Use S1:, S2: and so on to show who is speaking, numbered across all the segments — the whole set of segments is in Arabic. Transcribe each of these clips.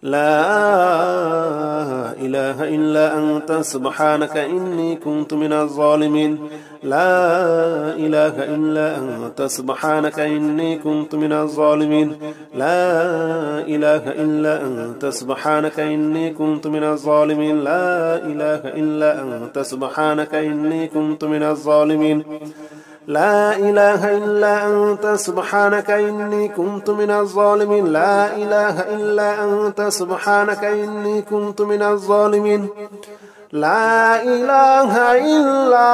S1: لا إله إلا أنت سبحانك إني كنت من الظالمين لا إله إلا أنت سبحانك إني كنت من الظالمين لا إله إلا أنت سبحانك إني كنت من الظالمين لا إله إلا أنت سبحانك إني كنت من الظالمين لا إله إلا أنت سبحانك إني كنت من الظالمين لا إله إلا أنت سبحانك إني كنت من الظالمين لا إله إلا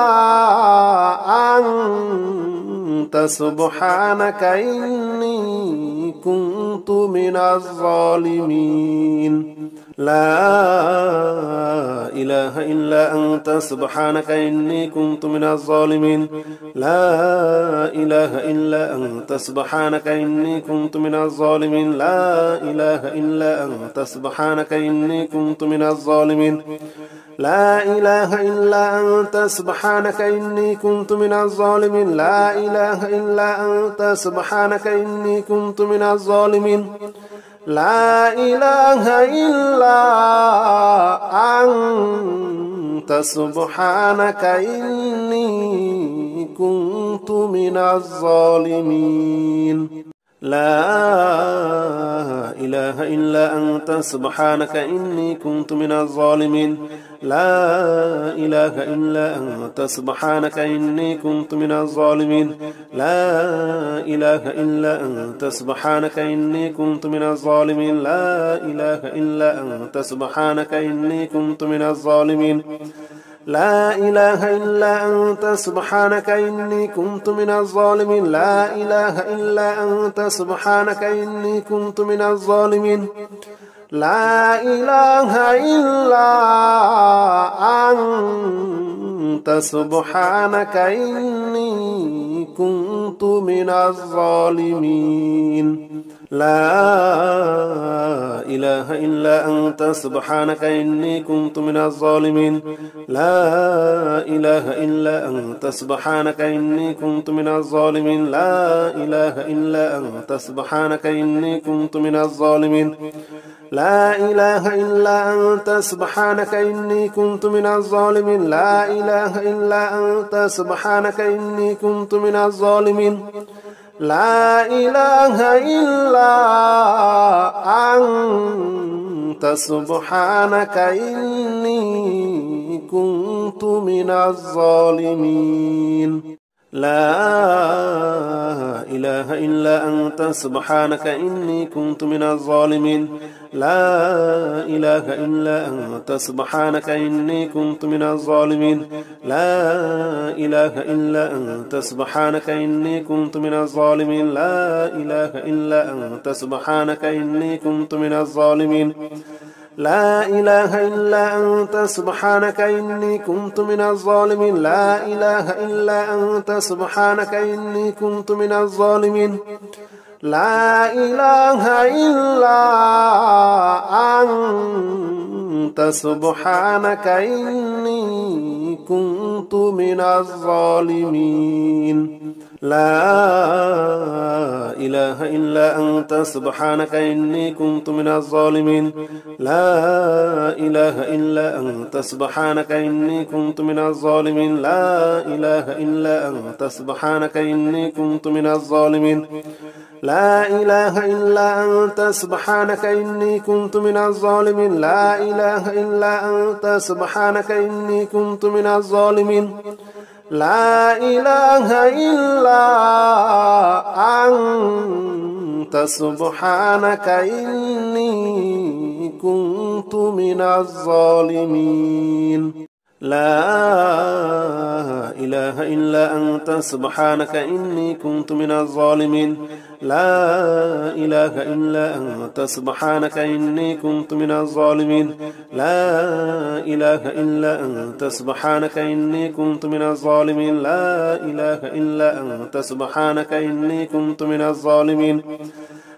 S1: أنت سبحانك إني كنت من الظالمين لا إله إلا أنت سبحانك إني كنت من الظالمين لا إله إلا أنت سبحانك إني كنت من الظالمين لا إله إلا أنت سبحانك إني كنت من الظالمين لا إله إلا أنت سبحانك إني كنت من الظالمين لا إله إلا أنت سبحانك إني كنت من الظالمين لا إله إلا أنت سبحانك إني كنت من الظالمين لا إله إلا أنت سبحانك إني كنت من الظالمين لا إله إلا أنت سبحانك إني كنت من الظالمين لا إله إلا أنت سبحانك إني كنت من الظالمين لا إله إلا أنت سبحانك إني كنت من الظالمين لا إله إلا أنت سبحانك إني كنت من الظالمين لا إله إلا أنت سبحانك إني كنت من الظالمين لا إله إلا أنت سبحانك إني كنت من الظالمين لا إله إلا أنت سبحانك إني كنت من الظالمين لا إله إلا أنت سبحانك إني كنت من الظالمين لا إله إلا أنت سبحانك إني كنت من الظالمين لا إله إلا أنت سبحانك إني كنت من الظالمين لا إله إلا أنت سبحانك إني كنت من الظالمين لا إله إلا أنت سبحانك إني كنت من الظالمين لا إله إلا أنت سبحانك إني كنت من الظالمين لا إله إلا أنت سبحانك إني كنت من الظالمين لا إله إلا أنت سبحانك إني كنت من الظالمين لا إله إلا أنت سبحانك إني كنت من الظالمين لا إله إلا أنت سبحانك إني كنت من الظالمين لا إله إلا أنت سبحانك إني كنت من الظالمين لا إله إلا أنت سبحانك إني كنت من الظالمين لا إله إلا أنت سبحانك إني كنت من الظالمين لا إله إلا أنت سبحانك إني كنت من الظالمين لا إله إلا أنت سبحانك إني كنت من الظالمين لا إله إلا أنت سبحانك إني كنت من الظالمين لا إله إلا أنت سبحانك إني كنت من الظالمين لا إله إلا أنت سبحانك إني كنت من الظالمين لا إله إلا أنت سبحانك إني كنت من الظالمين لا إله إلا أنت سبحانك إني كنت من الظالمين لا إله إلا أنت سبحانك إني كنت من الظالمين لا إله إلا أنت سبحانك إني كنت من الظالمين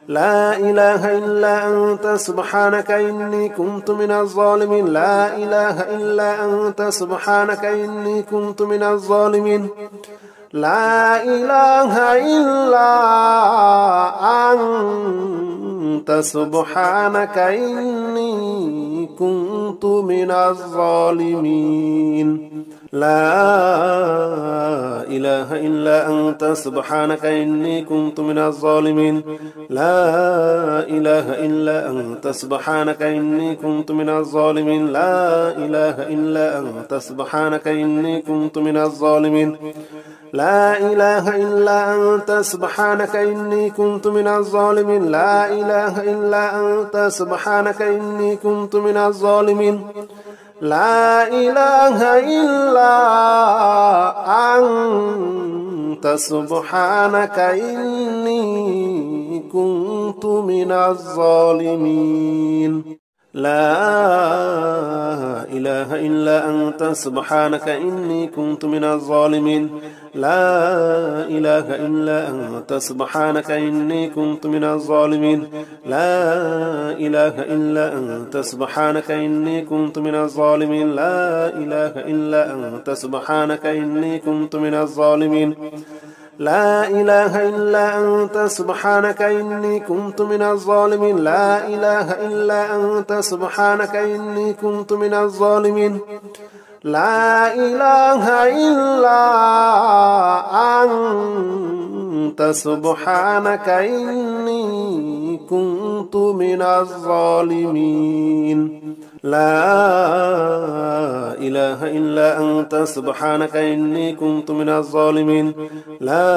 S1: لا إله إلا أنت سبحانك إني كنت من الظالمين لا إله إلا أنت سبحانك إني كنت من الظالمين لا إله إلا أنت سبحانك إني كنت من الظالمين لا إله إلا أنت سبحانك إني كنت من الظالمين لا إله إلا أنت سبحانك إني كنت من الظالمين لا إله إلا أنت سبحانك إني كنت من الظالمين لا إله إلا أنت سبحانك إني كنت من الظالمين لا إله إلا أنت سبحانك إني كنت من الظالمين لا إله إلا أنت سبحانك إني كنت من الظالمين لا إله إلا أنت سبحانك إني كنت من الظالمين لا إله إلا أنت سبحانك إني كنت من الظالمين لا إله إلا أنت سبحانك إني كنت من الظالمين لا إله إلا أنت سبحانك إني كنت من الظالمين لا إله إلا أنت سبحانك إني كنت من الظالمين لا إله إلا أنت سبحانك إني كنت من الظالمين لا إله إلا أنت سبحانك إني كنت من الظالمين لا إله إلا أنت سبحانك إني كنت من الظالمين لا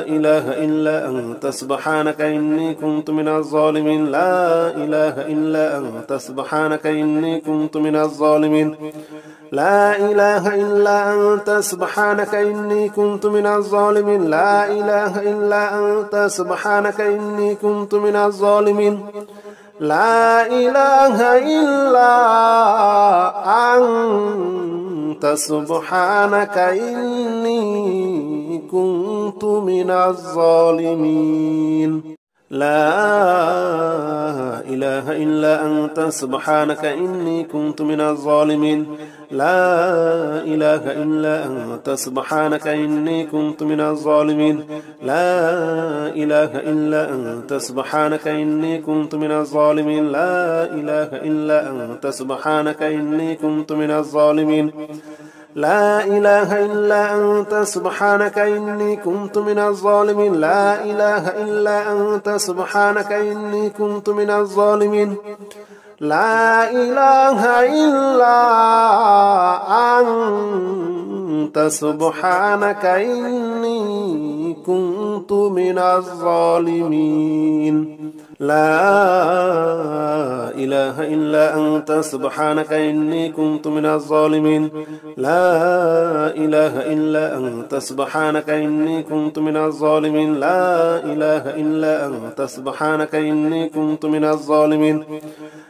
S1: إله إلا أنت سبحانك إني كنت من الظالمين لا إله إلا أنت سبحانك إني كنت من الظالمين لا إله إلا أنت سبحانك إني كنت من الظالمين لا إله إلا أنت سبحانك إني كنت من الظالمين لا إله إلا أنت سبحانك إني كنت من الظالمين لا إله إلا أنت سبحانك إني كنت من الظالمين لا إله إلا أنت سبحانك إني كنت من الظالمين لا إله إلا أنت سبحانك إني كنت من الظالمين لا إله إلا أنت سبحانك إني كنت من الظالمين لا إله إلا أنت سبحانك إني كنت من الظالمين لا إله إلا أنت سبحانك إني كنت من الظالمين لا إله إلا أنت سبحانك إني كنت من الظالمين لا إله إلا أنت سبحانك إني كنت من الظالمين لا إله إلا أنت سبحانك إني كنت من الظالمين لا إله إلا أنت سبحانك إني كنت من الظالمين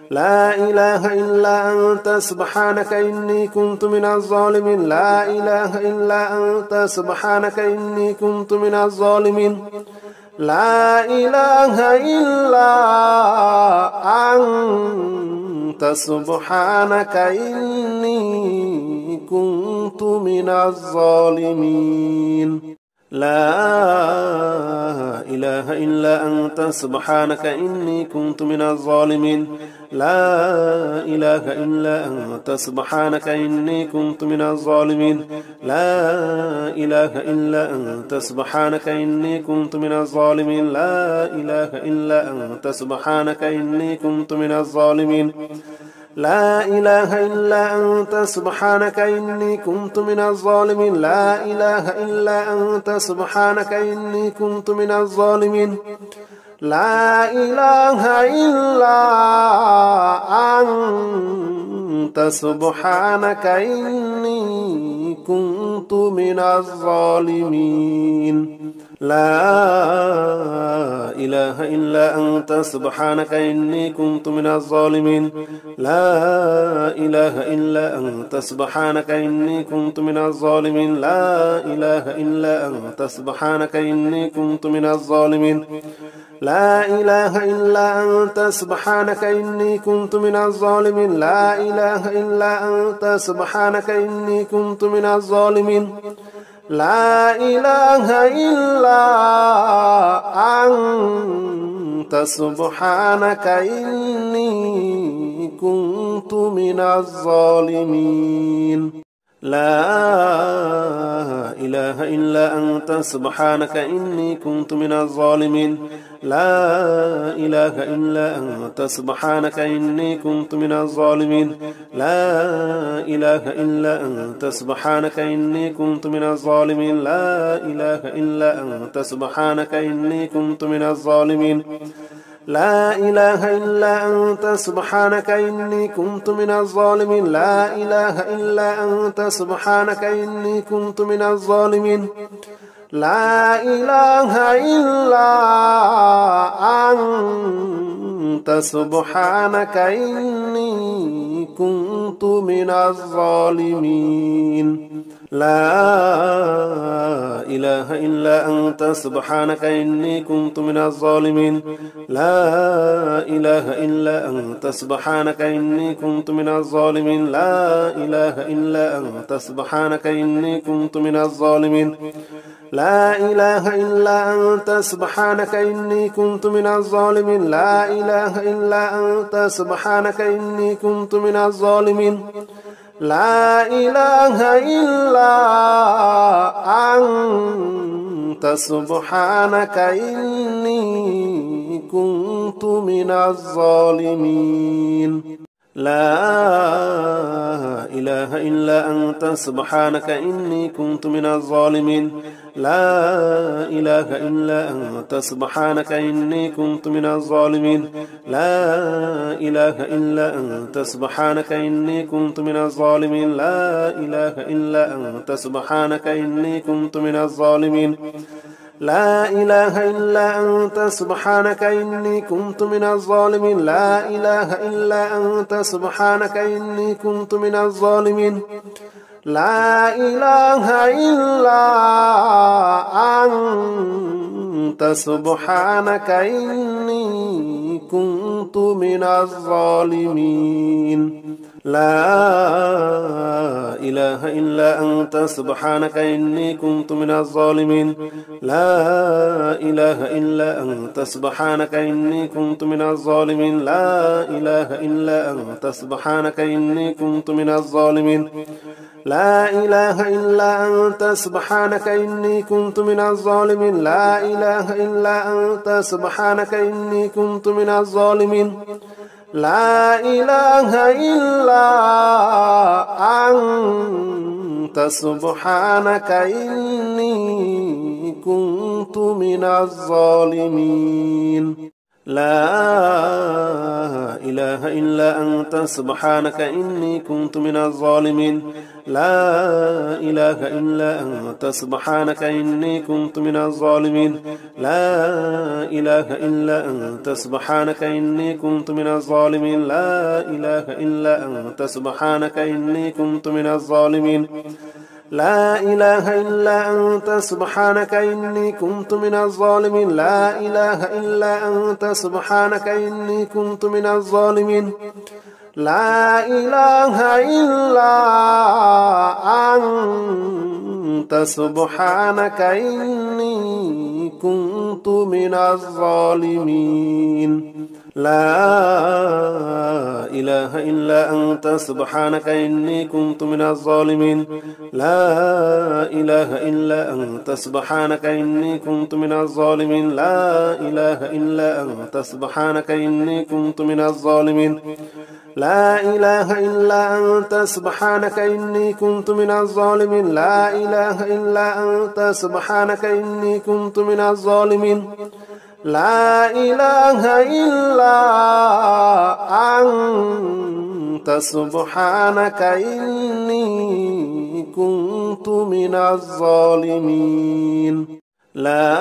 S1: لا إله إلا أنت سبحانك إني كنت من الظالمين لا إله إلا أنت سبحانك إني كنت من الظالمين لا إله إلا أنت سبحانك إني كنت من الظالمين لا إله إلا أنت سبحانك إني كنت من الظالمين لا إله إلا أنت سبحانك إني كنت من الظالمين لا إله إلا أنت سبحانك إني كنت من الظالمين لا إله إلا أنت سبحانك إني كنت من الظالمين لا إله إلا أنت سبحانك إني كنت من الظالمين لا إله إلا أنت سبحانك إني كنت من الظالمين لا إله إلا أنت سبحانك إني كنت من الظالمين لا إله إلا أنت سبحانك إني كنت من الظالمين لا إله إلا أنت سبحانك إني كنت من الظالمين لا إله إلا أنت سبحانك إني كنت من الظالمين لا إله إلا أنت سبحانك إني كنت من الظالمين لا إله إلا أنت سبحانك إني كنت من الظالمين لا إله إلا أنت سبحانك إني كنت من الظالمين لا إله إلا أنت سبحانك إني كنت من الظالمين لا إله إلا أنت سبحانك إني كنت من الظالمين لا إله إلا أنت سبحانك إني كنت من الظالمين لا إله إلا أنت سبحانك إني كنت من الظالمين لا إله إلا أنت سبحانك إني كنت من الظالمين لا إله إلا أنت سبحانك إني كنت من الظالمين لا إله إلا أنت سبحانك إني كنت من الظالمين لا إله إلا أنت سبحانك إني كنت من الظالمين لا إله إلا أنت سبحانك إني كنت من الظالمين لا إله إلا أنت سبحانك إني كنت من الظالمين لا إله إلا أنت سبحانك إني كنت من الظالمين لا إله إلا أنت سبحانك إني كنت من الظالمين لا إله إلا أنت سبحانك إني كنت من الظالمين لا إله إلا أنت سبحانك إني كنت من الظالمين لا إله إلا أنت سبحانك إني كنت من الظالمين لا إله إلا أنت سبحانك إني كنت من الظالمين لا إله إلا أنت سبحانك إني كنت من الظالمين لا إله إلا أنت سبحانك إني كنت من الظالمين لا إله إلا أنت سبحانك إني كنت من الظالمين لا إله إلا أنت سبحانك إني كنت من الظالمين لا إله إلا أنت سبحانك إني كنت من الظالمين لا إله إلا أنت سبحانك إني كنت من الظالمين لا إله إلا أنت سبحانك إني كنت من الظالمين لا إله إلا أنت سبحانك إني كنت من الظالمين لا إله إلا أنت سبحانك إني كنت من الظالمين لا إله إلا أنت سبحانك إني كنت من الظالمين لا إله إلا أنت سبحانك إني كنت من الظالمين لا إله إلا أنت سبحانك إني كنت من الظالمين لا إله إلا أنت سبحانك إني كنت من الظالمين لا إله إلا أنت سبحانك إني كنت من الظالمين لا إله إلا أنت سبحانك إني كنت من الظالمين لا إله إلا أنت سبحانك إني كنت من الظالمين لا إله إلا أنت سبحانك إني كنت من الظالمين لا إله إلا أنت سبحانك إني كنت من الظالمين لا إله إلا أنت سبحانك إني كنت من الظالمين لا إله إلا أنت سبحانك إني كنت من الظالمين لا إله إلا أنت سبحانك إني كنت من الظالمين لا إله إلا أنت سبحانك إني كنت من الظالمين لا إله إلا أنت سبحانك إني كنت من الظالمين لا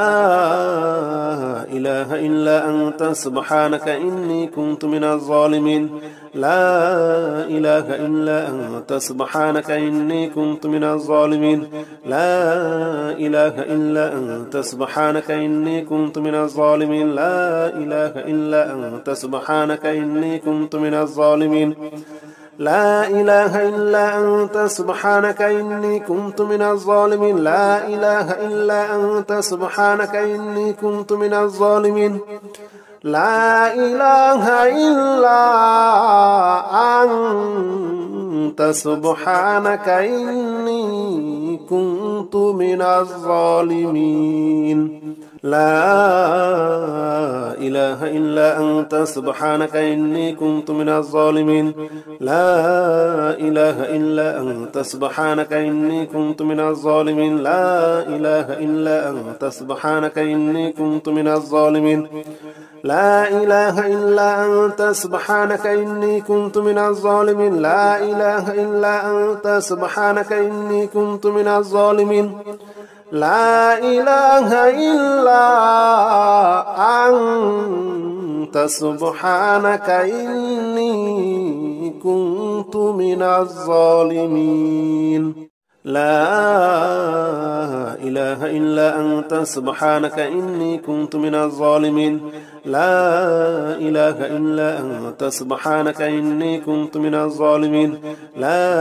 S1: إله إلا أنت سبحانك إني كنت من الظالمين لا إله إلا أنت سبحانك إني كنت من الظالمين لا إله إلا أنت سبحانك إني كنت من الظالمين لا إله إلا أنت سبحانك إني كنت من الظالمين لا إله إلا أنت سبحانك إني كنت من الظالمين لا إله إلا أنت سبحانك إني كنت من الظالمين لا إله إلا أنت سبحانك إني كنت من الظالمين لا إله إلا أنت سبحانك إني كنت من الظالمين لا إله إلا أنت سبحانك إني كنت من الظالمين لا إله إلا أنت سبحانك إني كنت من الظالمين لا إله إلا أنت سبحانك إني كنت من الظالمين لا إله إلا أنت سبحانك إني كنت من الظالمين لا إله إلا أنت سبحانك إني كنت من الظالمين لا إله إلا أنت سبحانك إني كنت من الظالمين لا إله إلا أنت سبحانك إني كنت من الظالمين لا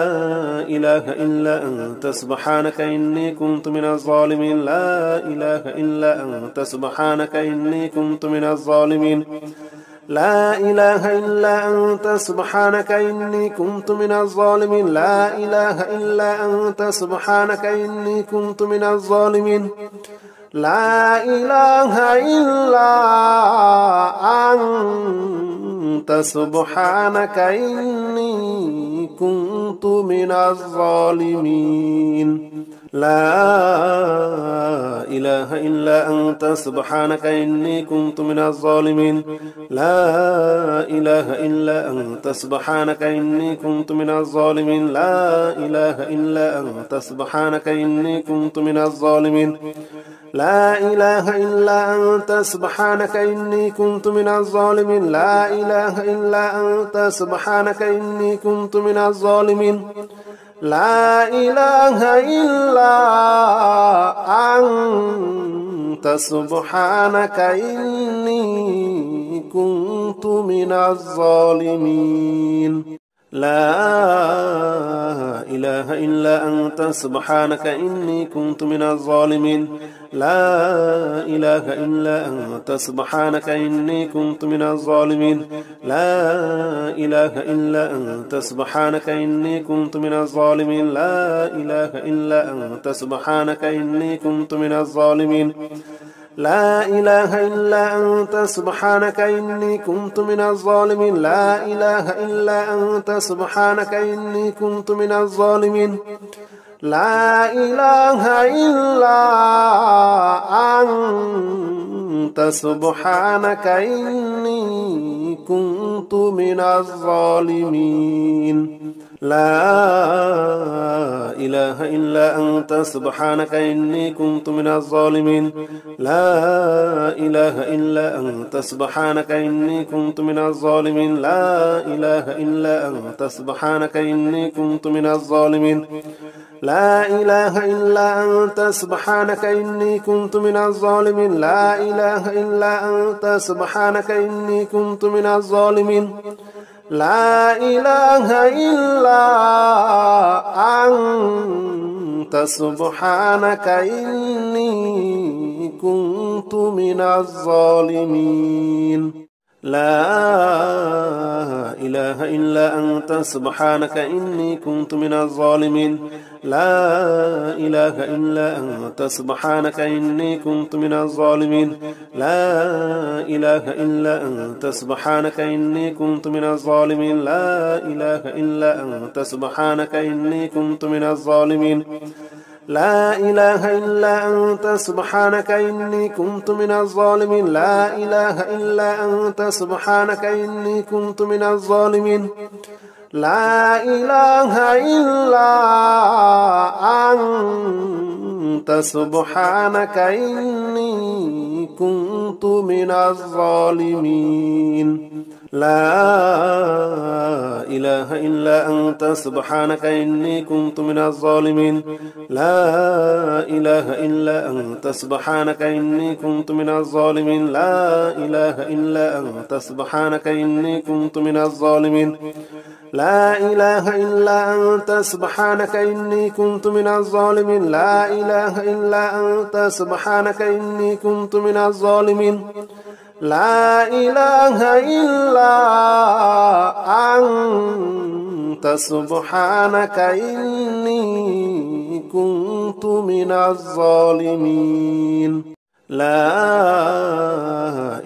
S1: إله إلا أنت سبحانك إني كنت من الظالمين لا إله إلا أنت سبحانك إني كنت من الظالمين لا إله إلا أنت سبحانك إني كنت من الظالمين لا إله إلا أنت سبحانك إني كنت من الظالمين لا إله إلا أنت سبحانك إني كنت من الظالمين لا إله إلا أنت سبحانك إني كنت من الظالمين لا إله إلا أنت سبحانك إني كنت من الظالمين لا إله إلا أنت سبحانك إني كنت من الظالمين لا إله إلا أنت سبحانك إني كنت من الظالمين لا إله إلا أنت سبحانك إني كنت من الظالمين لا إله إلا أنت سبحانك إني كنت من الظالمين لا إله إلا أنت سبحانك إني كنت من الظالمين لا إله إلا أنت سبحانك إني كنت من الظالمين لا إله إلا أنت سبحانك إني كنت من الظالمين لا إله إلا أنت سبحانك إني كنت من الظالمين لا إله إلا أنت سبحانك إني كنت من الظالمين لا إله إلا أنت سبحانك إني كنت من الظالمين لا إله إلا أنت سبحانك إني كنت من الظالمين لا إله إلا أنت سبحانك إني كنت من الظالمين لا إله إلا أنت سبحانك إني كنت من الظالمين لا إله إلا أنت سبحانك إني كنت من الظالمين لا إله إلا أنت سبحانك إني كنت من الظالمين لا إله إلا أنت سبحانك إني كنت من الظالمين لا إله إلا أنت سبحانك إني كنت من الظالمين لا إله إلا أنت سبحانك إني كنت من الظالمين لا إله إلا أنت سبحانك إني كنت من الظالمين لا إله إلا أنت سبحانك إني كنت من الظالمين لا إله إلا أنت سبحانك إني كنت من الظالمين لا إله إلا أنت سبحانك إني كنت من الظالمين لا إله إلا أنت سبحانك إني كنت من الظالمين لا إله إلا أنت سبحانك إني كنت من الظالمين لا إله إلا أنت سبحانك إني كنت من الظالمين لا إله إلا أنت سبحانك إني كنت من الظالمين لا إله إلا أنت سبحانك إني كنت من الظالمين لا إله إلا أنت سبحانك إني كنت من الظالمين لا إله إلا أنت سبحانك إني كنت من الظالمين لا إله إلا أنت سبحانك إني كنت من الظالمين لا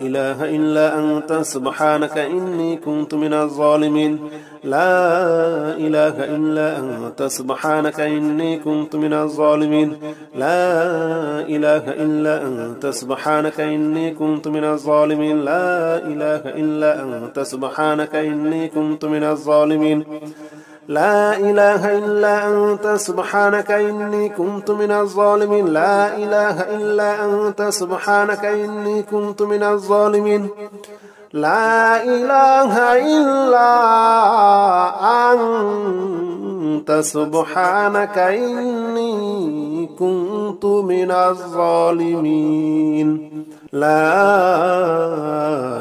S1: إله إلا أنت سبحانك إني كنت من الظالمين لا إله إلا أنت سبحانك إني كنت من الظالمين لا إله إلا أنت سبحانك إني كنت من الظالمين لا إله إلا أنت سبحانك إني كنت من الظالمين لا إله إلا أنت سبحانك إني كنت من الظالمين لا إله إلا أنت سبحانك إني كنت من الظالمين لا إله إلا أنت سبحانك إني كنت من الظالمين لا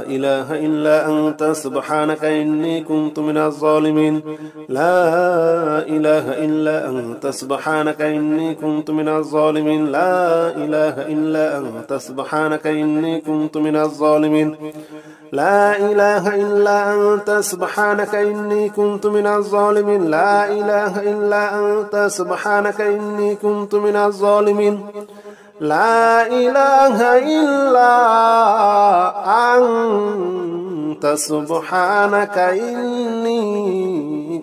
S1: إله إلا أنت سبحانك إني كنت من الظالمين لا إله إلا أنت سبحانك إني كنت من الظالمين لا إله إلا أنت سبحانك إني كنت من الظالمين لا إله إلا أنت سبحانك إني كنت من الظالمين لا إله إلا أنت سبحانك إني كنت من الظالمين لا إله إلا أنت سبحانك إني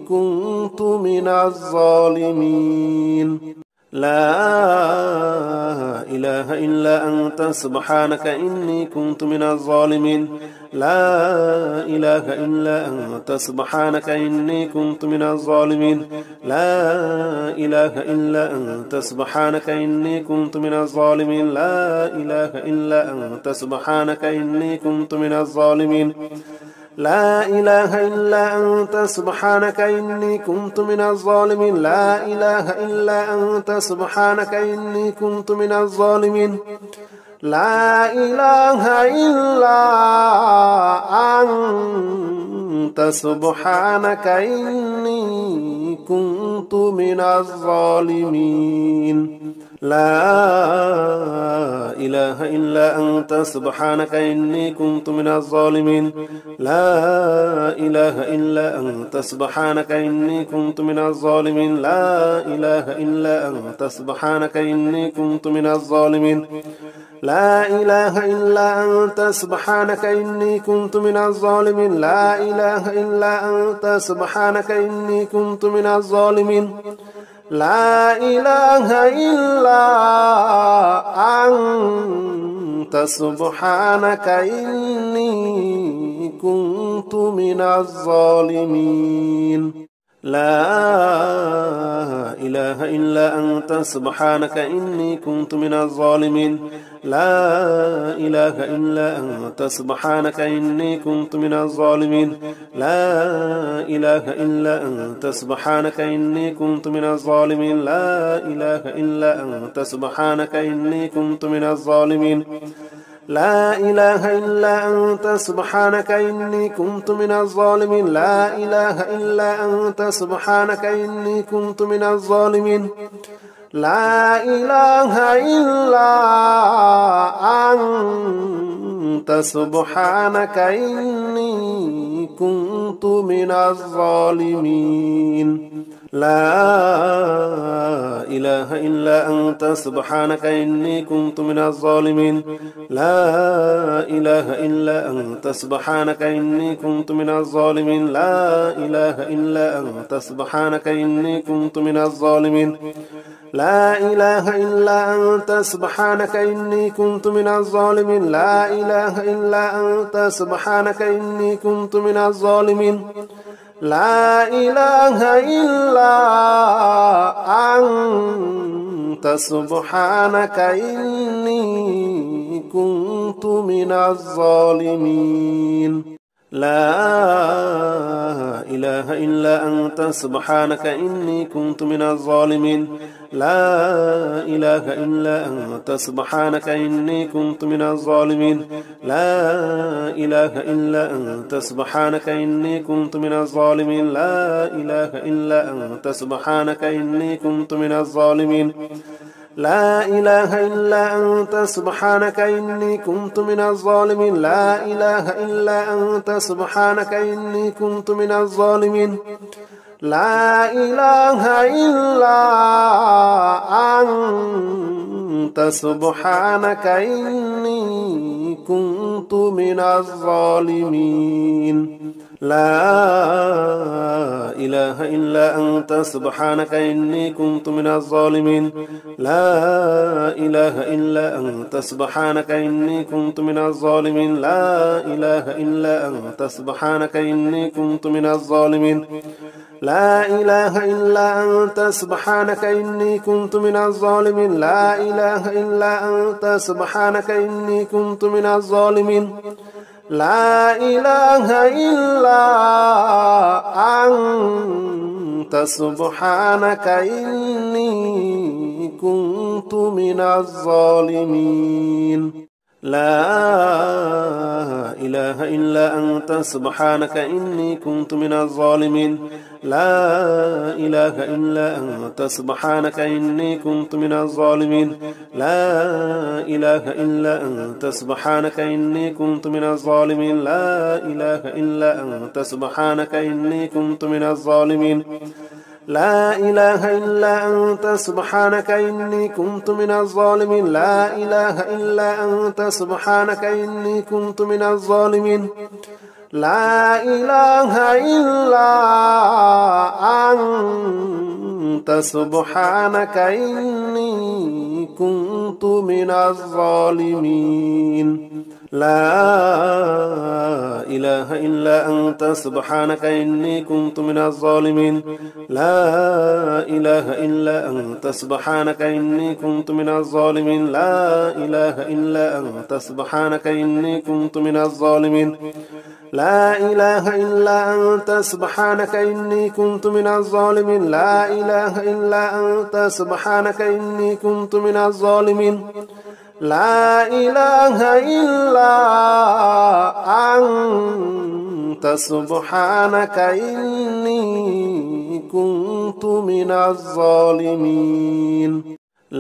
S1: كنت من الظالمين لا إله إلا أنت سبحانك إني كنت من الظالمين لا إله إلا أنت سبحانك إني كنت من الظالمين لا إله إلا أنت سبحانك إني كنت من الظالمين لا إله إلا أنت سبحانك إني كنت من الظالمين لا إله إلا أنت سبحانك إني كنت من الظالمين لا إله إلا أنت سبحانك إني كنت من الظالمين لا إله إلا أنت سبحانك إني كنت من الظالمين لا إله إلا أنت سبحانك إني كنت من الظالمين لا إله إلا أنت سبحانك إني كنت من الظالمين لا إله إلا أنت سبحانك إني كنت من الظالمين لا إله إلا أنت سبحانك إني كنت من الظالمين لا إله إلا أنت سبحانك إني كنت من الظالمين لا إله إلا أنت سبحانك إني كنت من الظالمين لا إله إلا أنت سبحانك إني كنت من الظالمين لا إله إلا أنت سبحانك إني كنت من الظالمين لا إله إلا أنت سبحانك إني كنت من الظالمين لا إله إلا أنت سبحانك إني كنت من الظالمين لا إله إلا أنت سبحانك إني كنت من الظالمين لا إله إلا أنت سبحانك إني كنت من الظالمين لا إله إلا أنت سبحانك إني كنت من الظالمين لا إله إلا أنت سبحانك إني كنت من الظالمين لا إله إلا أنت سبحانك إني كنت من الظالمين لا إله إلا أنت سبحانك إني كنت من الظالمين لا إله إلا أنت سبحانك إني كنت من الظالمين لا إله إلا أنت سبحانك إني كنت من الظالمين لا إله إلا أنت سبحانك إني كنت من الظالمين لا إله إلا أنت سبحانك إني كنت من الظالمين لا إله إلا أنت سبحانك إني كنت من الظالمين لا إله إلا أنت سبحانك إني كنت من الظالمين لا إله إلا أنت سبحانك إني كنت من الظالمين لا إله إلا أنت سبحانك إني كنت من الظالمين لا إله إلا أنت سبحانك إني كنت من الظالمين لا إله إلا أنت سبحانك إني كنت من الظالمين لا إله إلا أنت سبحانك إني كنت من الظالمين لا إله إلا أنت سبحانك إني كنت من الظالمين لا إله إلا أنت سبحانك إني كنت من الظالمين لا إله إلا أنت سبحانك إني كنت من الظالمين لا إله إلا أنت سبحانك إني كنت من الظالمين لا إله إلا أنت سبحانك إني كنت من الظالمين لا إله إلا أنت سبحانك إني كنت من الظالمين لا إله إلا أنت سبحانك إني كنت من الظالمين لا إله إلا أنت سبحانك إني كنت من الظالمين لا إله إلا أنت سبحانك إني كنت من الظالمين لا إله إلا أنت سبحانك إني كنت من الظالمين لا إله إلا أنت سبحانك إني كنت من الظالمين لا إله إلا أنت سبحانك إني كنت من الظالمين لا إله إلا أنت سبحانك إني كنت من الظالمين لا إله إلا أنت سبحانك إني كنت من الظالمين لا إله إلا أنت سبحانك إني كنت من الظالمين لا إله إلا أنت سبحانك إني كنت من الظالمين لا إله إلا أنت سبحانك إني كنت من الظالمين لا إله إلا أنت سبحانك إني كنت من الظالمين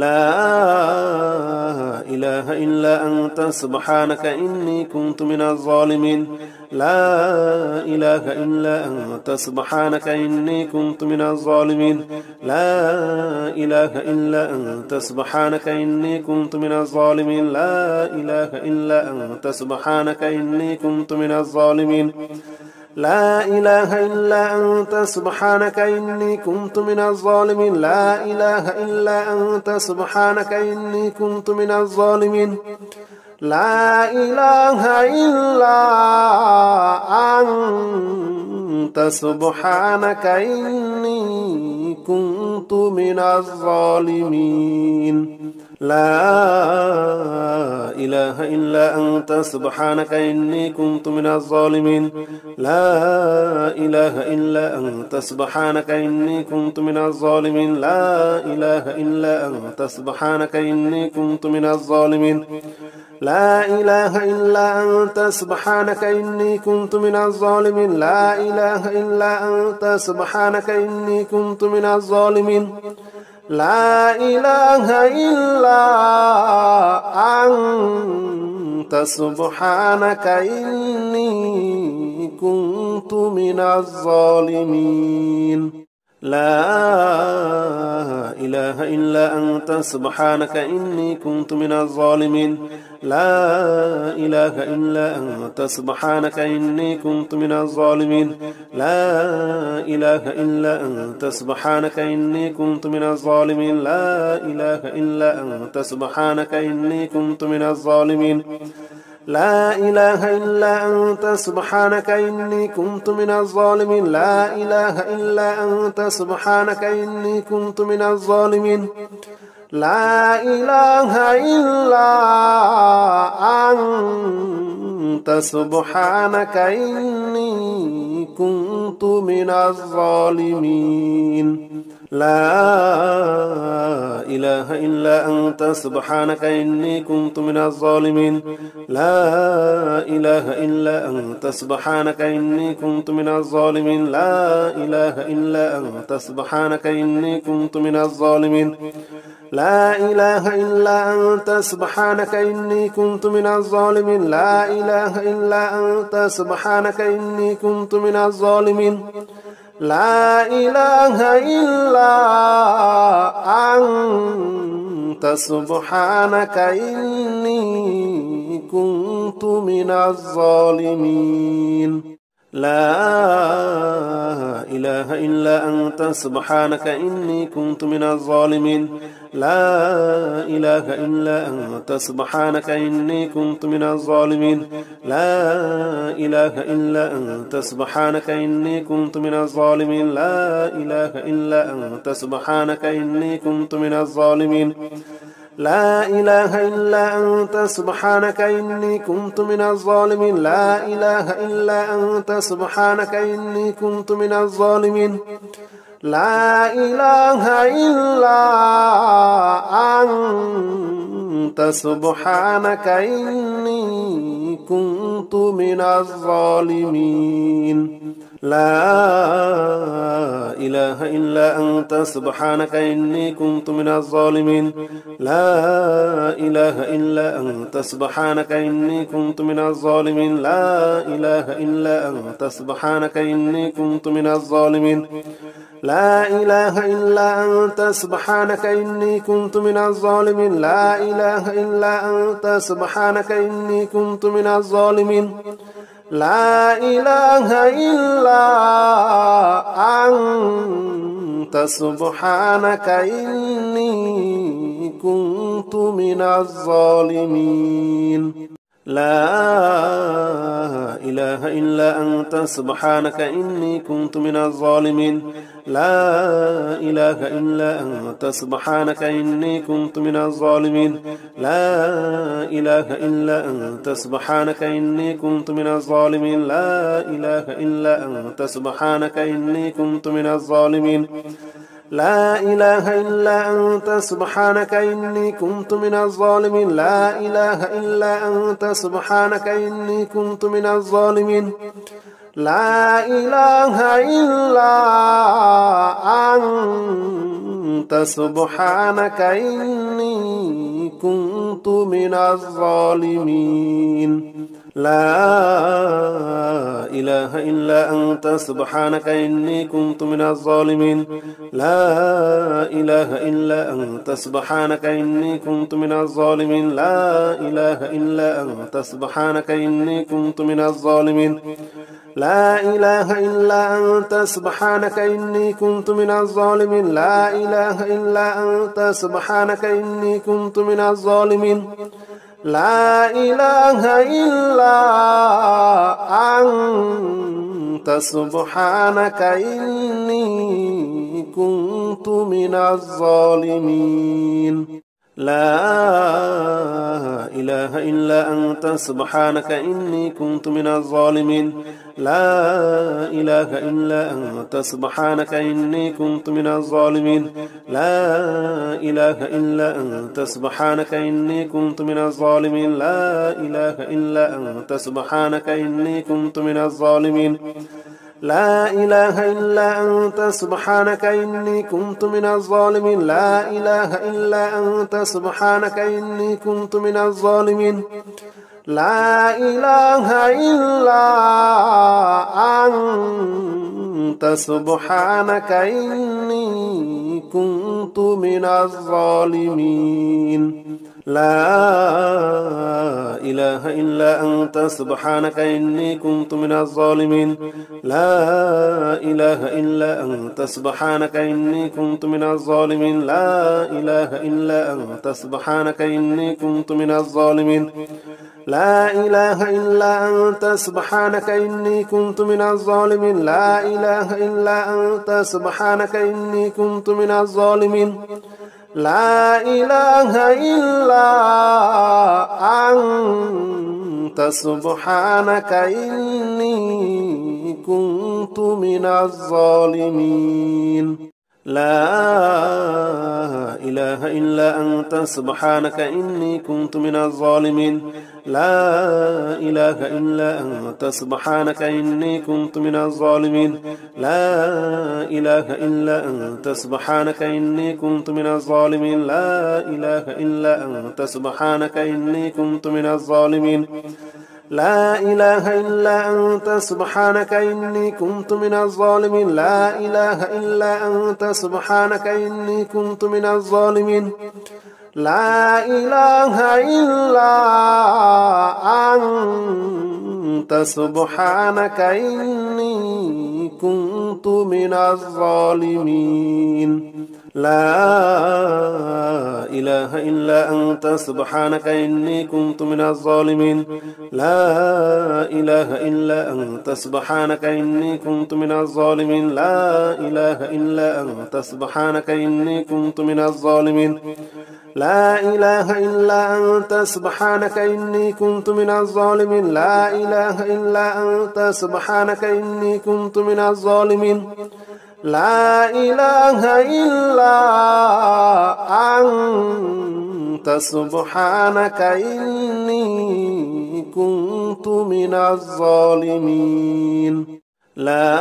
S1: لا إله إلا أنت سبحانك إني كنت من الظالمين لا إله إلا أنت سبحانك إني كنت من الظالمين لا إله إلا أنت سبحانك إني كنت من الظالمين لا إله إلا أنت سبحانك إني كنت من الظالمين لا إله إلا أنت سبحانك إني كنت من الظالمين لا إله إلا أنت سبحانك إني كنت من الظالمين لا إله إلا أنت سبحانك إني كنت من الظالمين لا إله إلا أنت سبحانك إني كنت من الظالمين لا إله إلا أنت سبحانك إني كنت من الظالمين لا إله إلا أنت سبحانك إني كنت من الظالمين لا إله إلا أنت سبحانك إني كنت من الظالمين لا إله إلا أنت سبحانك إني كنت من الظالمين لا إله إلا أنت سبحانك إني كنت من الظالمين لا إله إلا أنت سبحانك إني كنت من الظالمين لا إله إلا أنت سبحانك إني كنت من الظالمين لا إله إلا أنت سبحانك إني كنت من الظالمين لا إله إلا أنت سبحانك إني كنت من الظالمين لا إله إلا أنت سبحانك إني كنت من الظالمين لا إله إلا أنت سبحانك إني كنت من الظالمين لا إله إلا أنت سبحانك إني كنت من الظالمين لا إله إلا أنت سبحانك إني كنت من الظالمين لا إله إلا أنت سبحانك إني كنت من الظالمين لا إله إلا أنت سبحانك إني كنت من الظالمين لا إله إلا أنت سبحانك إني كنت من الظالمين لا إله إلا أنت سبحانك إني كنت من الظالمين لا إله إلا أنت سبحانك إني كنت من الظالمين لا إله إلا أنت سبحانك إني كنت من الظالمين لا إله إلا أنت سبحانك إني كنت من الظالمين لا إله إلا أنت سبحانك إني كنت من الظالمين لا إله إلا أنت سبحانك إني كنت من الظالمين لا إله إلا أنت سبحانك إني كنت من الظالمين لا إله إلا أنت سبحانك إني كنت من الظالمين لا إله إلا أنت سبحانك إني كنت من الظالمين لا إله إلا أنت سبحانك إني كنت من الظالمين لا إله إلا أنت سبحانك إني كنت من الظالمين لا إله إلا أنت سبحانك إني كنت من الظالمين لا إله إلا أنت سبحانك إني كنت من الظالمين لا إله إلا أنت سبحانك إني كنت من الظالمين لا إله إلا أنت سبحانك إني كنت من الظالمين لا إله إلا أنت سبحانك إني كنت من الظالمين لا إله إلا أنت سبحانك إني كنت من الظالمين لا إله إلا أنت سبحانك إني كنت من الظالمين لا إله إلا أنت سبحانك إني كنت من الظالمين لا إله إلا أنت سبحانك إني كنت من الظالمين لا إله إلا أنت سبحانك إني كنت من الظالمين لا إله إلا أنت سبحانك إني كنت من الظالمين لا إله إلا أنت سبحانك إني كنت من الظالمين لا إله إلا أنت سبحانك إني كنت من الظالمين لا إله إلا أنت سبحانك إني كنت من الظالمين لا إله إلا أنت سبحانك إني كنت من الظالمين لا إله إلا أنت سبحانك إني كنت من الظالمين لا إله إلا أنت سبحانك إني كنت من الظالمين لا إله إلا أنت سبحانك إني كنت من الظالمين لا إله إلا أنت سبحانك إني كنت من الظالمين لا إله إلا أنت سبحانك إني كنت من الظالمين لا إله إلا أنت سبحانك إني كنت من الظالمين لا إله إلا أنت سبحانك إني كنت من الظالمين لا إله إلا أنت سبحانك إني كنت من الظالمين لا إله إلا أنت سبحانك إني كنت من الظالمين لا إله إلا أنت سبحانك إني كنت من الظالمين لا إله إلا أنت سبحانك إني كنت من الظالمين لا إله إلا أنت سبحانك إني كنت من الظالمين لا إله إلا أنت سبحانك إني كنت من الظالمين لا إله إلا أنت سبحانك إني كنت من الظالمين لا إله إلا أنت سبحانك إني كنت من الظالمين لا إله إلا أنت سبحانك إني كنت من الظالمين لا إله إلا أنت سبحانك إني كنت من الظالمين لا إله إلا أنت سبحانك إني كنت من الظالمين لا إله إلا أنت سبحانك إني كنت من الظالمين لا إله إلا أنت سبحانك إني كنت من الظالمين لا إله إلا أنت سبحانك إني كنت من الظالمين لا إله إلا أنت سبحانك إني كنت من الظالمين لا إله إلا أنت سبحانك إني كنت من الظالمين لا إله إلا أنت سبحانك إني كنت من الظالمين لا إله إلا أنت سبحانك إني كنت من الظالمين لا إله إلا أنت سبحانك إني كنت من الظالمين لا إله إلا أنت سبحانك إني كنت من الظالمين لا إله إلا أنت سبحانك إني كنت من الظالمين لا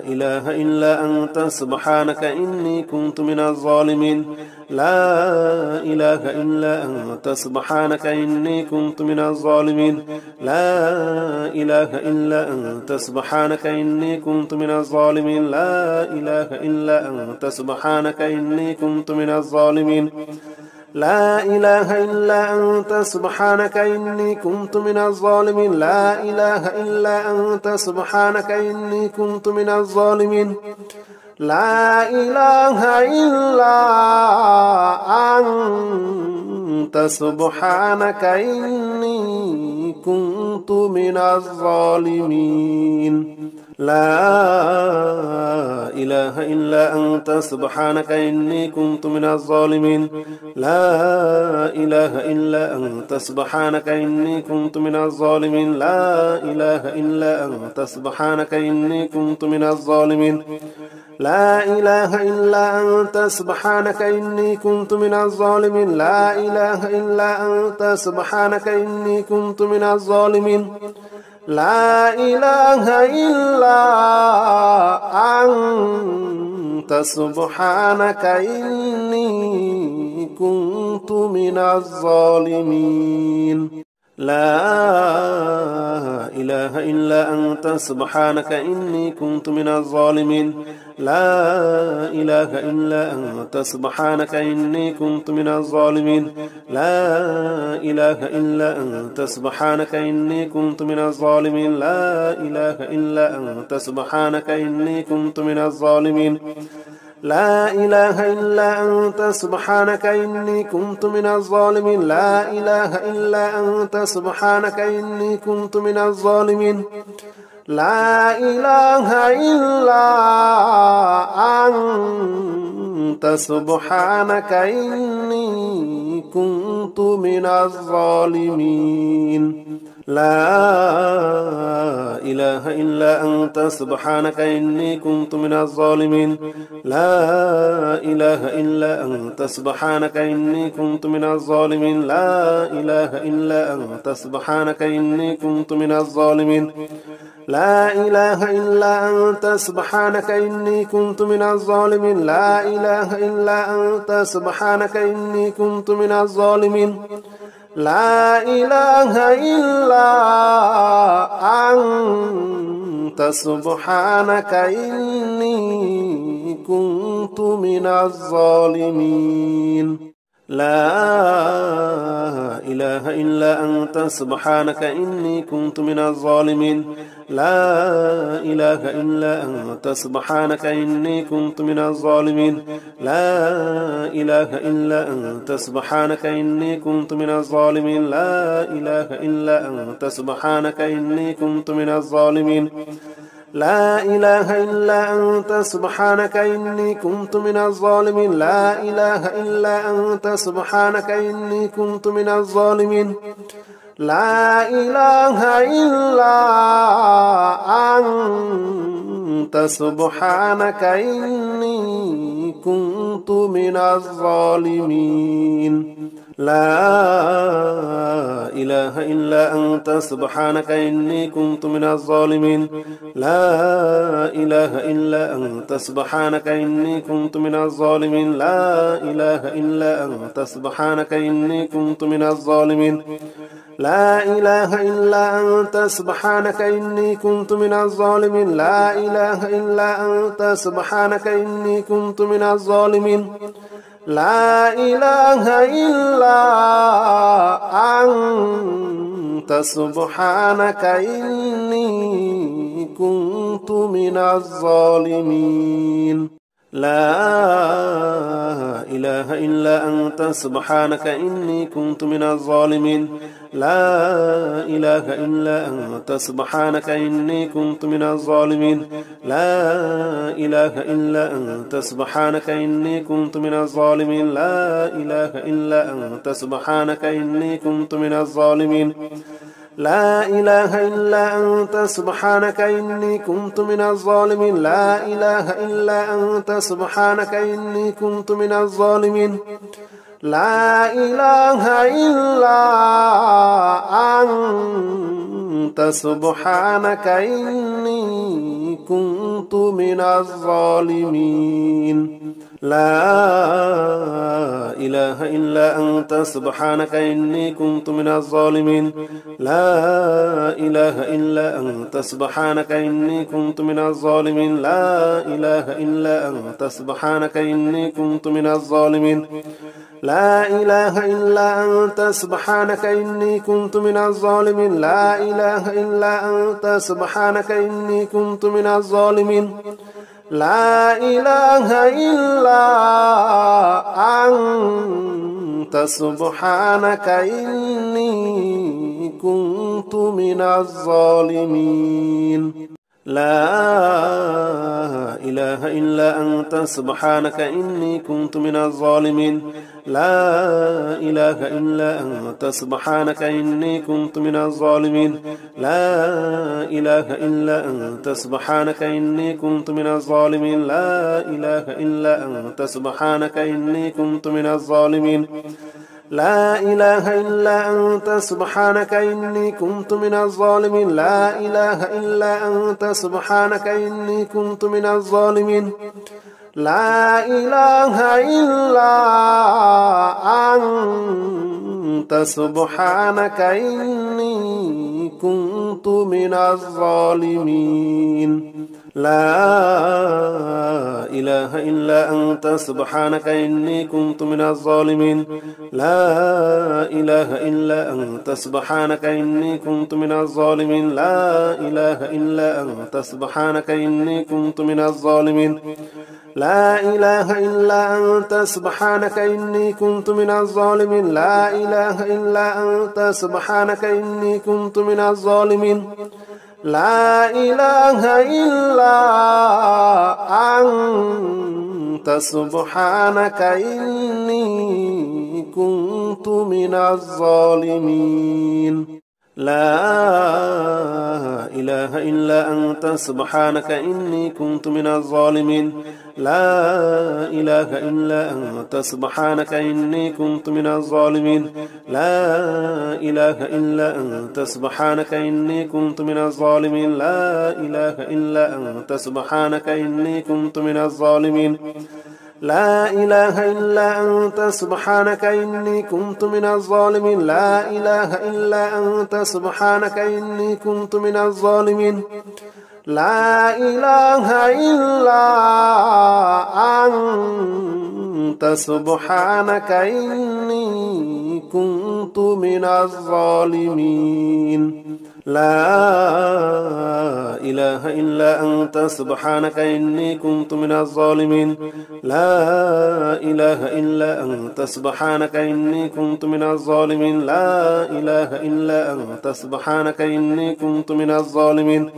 S1: إله إلا أنت سبحانك إني كنت من الظالمين لا إله إلا أنت سبحانك إني كنت من الظالمين لا إله إلا أنت سبحانك إني كنت من الظالمين لا إله إلا أنت سبحانك إني كنت من الظالمين لا إله إلا أنت سبحانك إني كنت من الظالمين لا إله إلا أنت سبحانك إني كنت من الظالمين لا إله إلا أنت سبحانك إني كنت من الظالمين لا إله إلا أنت سبحانك إني كنت من الظالمين لا إله إلا أنت سبحانك إني كنت من الظالمين لا إله إلا أنت سبحانك إني كنت من الظالمين لا إله إلا أنت سبحانك إني كنت من الظالمين لا إله إلا أنت سبحانك إني كنت من الظالمين لا إله إلا أنت سبحانك إني كنت من الظالمين لا إله إلا أنت سبحانك إني كنت من الظالمين لا إله إلا أنت سبحانك إني كنت من الظالمين لا إله إلا أنت سبحانك إني كنت من الظالمين لا إله إلا أنت سبحانك إني كنت من الظالمين لا إله إلا أنت سبحانك إني كنت من الظالمين لا إله إلا أنت سبحانك إني كنت من الظالمين لا إله إلا أنت سبحانك إني كنت من الظالمين لا إله إلا أنت سبحانك إني كنت من الظالمين لا إله إلا أنت سبحانك إني كنت من الظالمين لا إله إلا أنت سبحانك إني كنت من الظالمين لا إله إلا أنت سبحانك إني كنت من الظالمين لا إله إلا أنت سبحانك إني كنت من الظالمين لا إله إلا أنت سبحانك إني كنت من الظالمين لا إله إلا أنت سبحانك إني كنت من الظالمين لا إله إلا أنت سبحانك إني كنت من الظالمين لا إله إلا أنت سبحانك إني كنت من الظالمين لا إله إلا أنت سبحانك إني كنت من الظالمين لا إله إلا أنت سبحانك إني كنت من الظالمين لا إله إلا أنت سبحانك إني كنت من الظالمين لا إله إلا أنت سبحانك إني كنت من الظالمين لا إله إلا أنت سبحانك إني كنت من الظالمين لا إله إلا أنت سبحانك إني كنت من الظالمين لا إله إلا أنت سبحانك إني كنت من الظالمين لا إله إلا أنت سبحانك إني كنت من الظالمين لا إله إلا أنت سبحانك إني كنت من الظالمين لا إله إلا أنت سبحانك إني كنت من الظالمين لا إله إلا أنت سبحانك إني كنت من الظالمين لا إله إلا أنت سبحانك إني كنت من الظالمين لا إله إلا أنت سبحانك إني كنت من الظالمين لا إله إلا أنت سبحانك إني كنت من الظالمين لا إله إلا أنت سبحانك إني كنت من الظالمين لا إله إلا أنت سبحانك إني كنت من الظالمين لا إله إلا أنت سبحانك إني كنت من الظالمين لا إله إلا أنت سبحانك إني كنت من الظالمين لا إله إلا أنت سبحانك إني كنت من الظالمين لا إله إلا أنت سبحانك إني كنت من الظالمين لا إله إلا أنت سبحانك إني كنت من الظالمين لا إله إلا أنت سبحانك إني كنت من الظالمين لا إله إلا أنت سبحانك إني كنت من الظالمين لا إله إلا أنت سبحانك إني كنت من الظالمين لا إله إلا أنت سبحانك إني كنت من الظالمين لا إله إلا أنت سبحانك إني كنت من الظالمين لا إله إلا أنت سبحانك إني كنت من الظالمين لا إله إلا أنت سبحانك إني كنت من الظالمين لا إله إلا أنت سبحانك إني كنت من الظالمين لا إله إلا أنت سبحانك إني كنت من الظالمين لا إله إلا أنت سبحانك إني كنت من الظالمين لا إله إلا أنت سبحانك إني كنت من الظالمين لا إله إلا أنت سبحانك إني كنت من الظالمين لا إله إلا أنت سبحانك إني كنت من الظالمين لا إله إلا أنت سبحانك إني كنت من الظالمين لا إله إلا أنت سبحانك إني كنت من الظالمين لا إله إلا أنت سبحانك إني كنت من الظالمين لا إله إلا أنت سبحانك إني كنت من الظالمين لا إله إلا أنت سبحانك إني كنت من الظالمين لا إله إلا أنت سبحانك إني كنت من الظالمين لا إله إلا أنت سبحانك إني كنت من الظالمين لا إله إلا أنت سبحانك إني كنت من الظالمين لا إله إلا أنت سبحانك إني كنت من الظالمين لا إله إلا أنت سبحانك إني كنت من الظالمين لا إله إلا أنت سبحانك إني كنت من الظالمين لا إله إلا أنت سبحانك إني كنت من الظالمين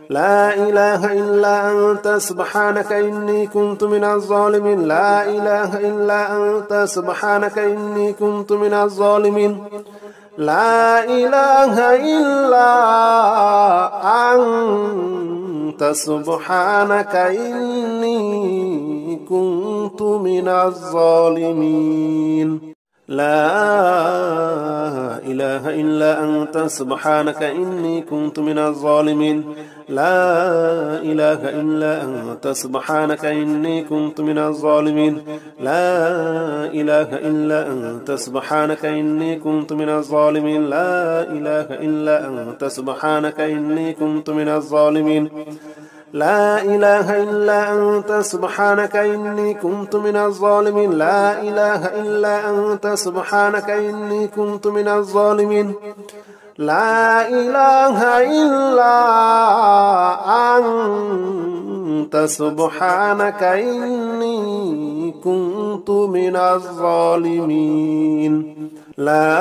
S1: لا إله إلا أنت سبحانك إني كنت من الظالمين لا إله إلا أنت سبحانك إني كنت من الظالمين لا إله إلا أنت سبحانك إني كنت من الظالمين لا إله إلا أنت سبحانك إني كنت من الظالمين لا إله إلا أنت سبحانك إني كنت من الظالمين لا إله إلا أنت سبحانك إني كنت من الظالمين لا إله إلا أنت سبحانك إني كنت من الظالمين لا إله إلا أنت سبحانك إني كنت من الظالمين لا إله إلا أنت سبحانك إني كنت من الظالمين لا إله إلا أنت سبحانك إني كنت من الظالمين لا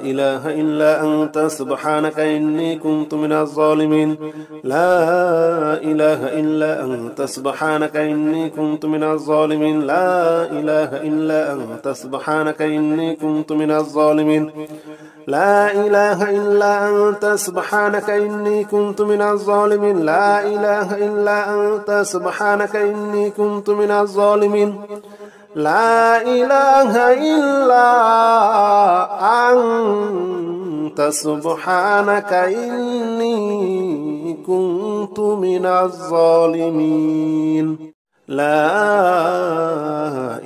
S1: إله إلا أنت سبحانك إني كنت من الظالمين لا إله إلا أنت سبحانك إني كنت من الظالمين لا إله إلا أنت سبحانك إني كنت من الظالمين لا إله إلا أنت سبحانك إني كنت من الظالمين لا إله إلا أنت سبحانك إني كنت من الظالمين لا إله إلا أنت سبحانك إني كنت من الظالمين لا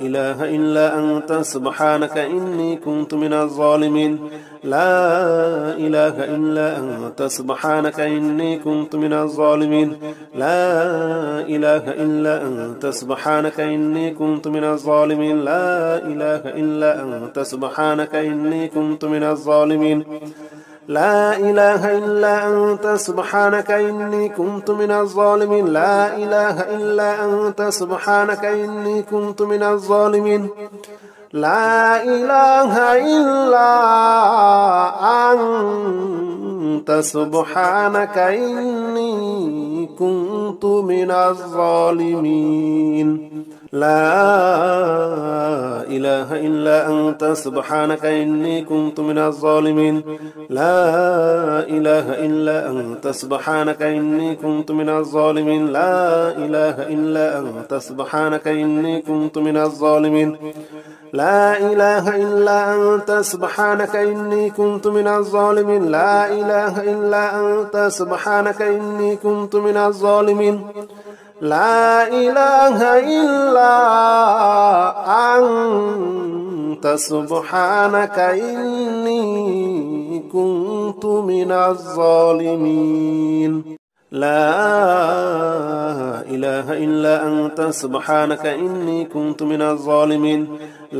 S1: إله إلا أنت سبحانك إني كنت من الظالمين لا إله إلا أنت سبحانك إني كنت من الظالمين لا إله إلا أنت سبحانك إني كنت من الظالمين لا إله إلا أنت سبحانك إني كنت من الظالمين لا إله إلا أنت سبحانك إني كنت من الظالمين لا إله إلا أنت سبحانك إني كنت من الظالمين لا إله إلا أنت سبحانك إني كنت من الظالمين لا إله إلا أنت سبحانك إني كنت من الظالمين لا إله إلا أنت سبحانك إني كنت من الظالمين لا إله إلا أنت سبحانك إني كنت من الظالمين لا إله إلا أنت سبحانك إني كنت من الظالمين لا إله إلا أنت سبحانك إني كنت من الظالمين لا إله إلا أنت سبحانك إني كنت من الظالمين لا إله إلا أنت سبحانك إني كنت من الظالمين لا إله إلا أنت سبحانك إني كنت من الظالمين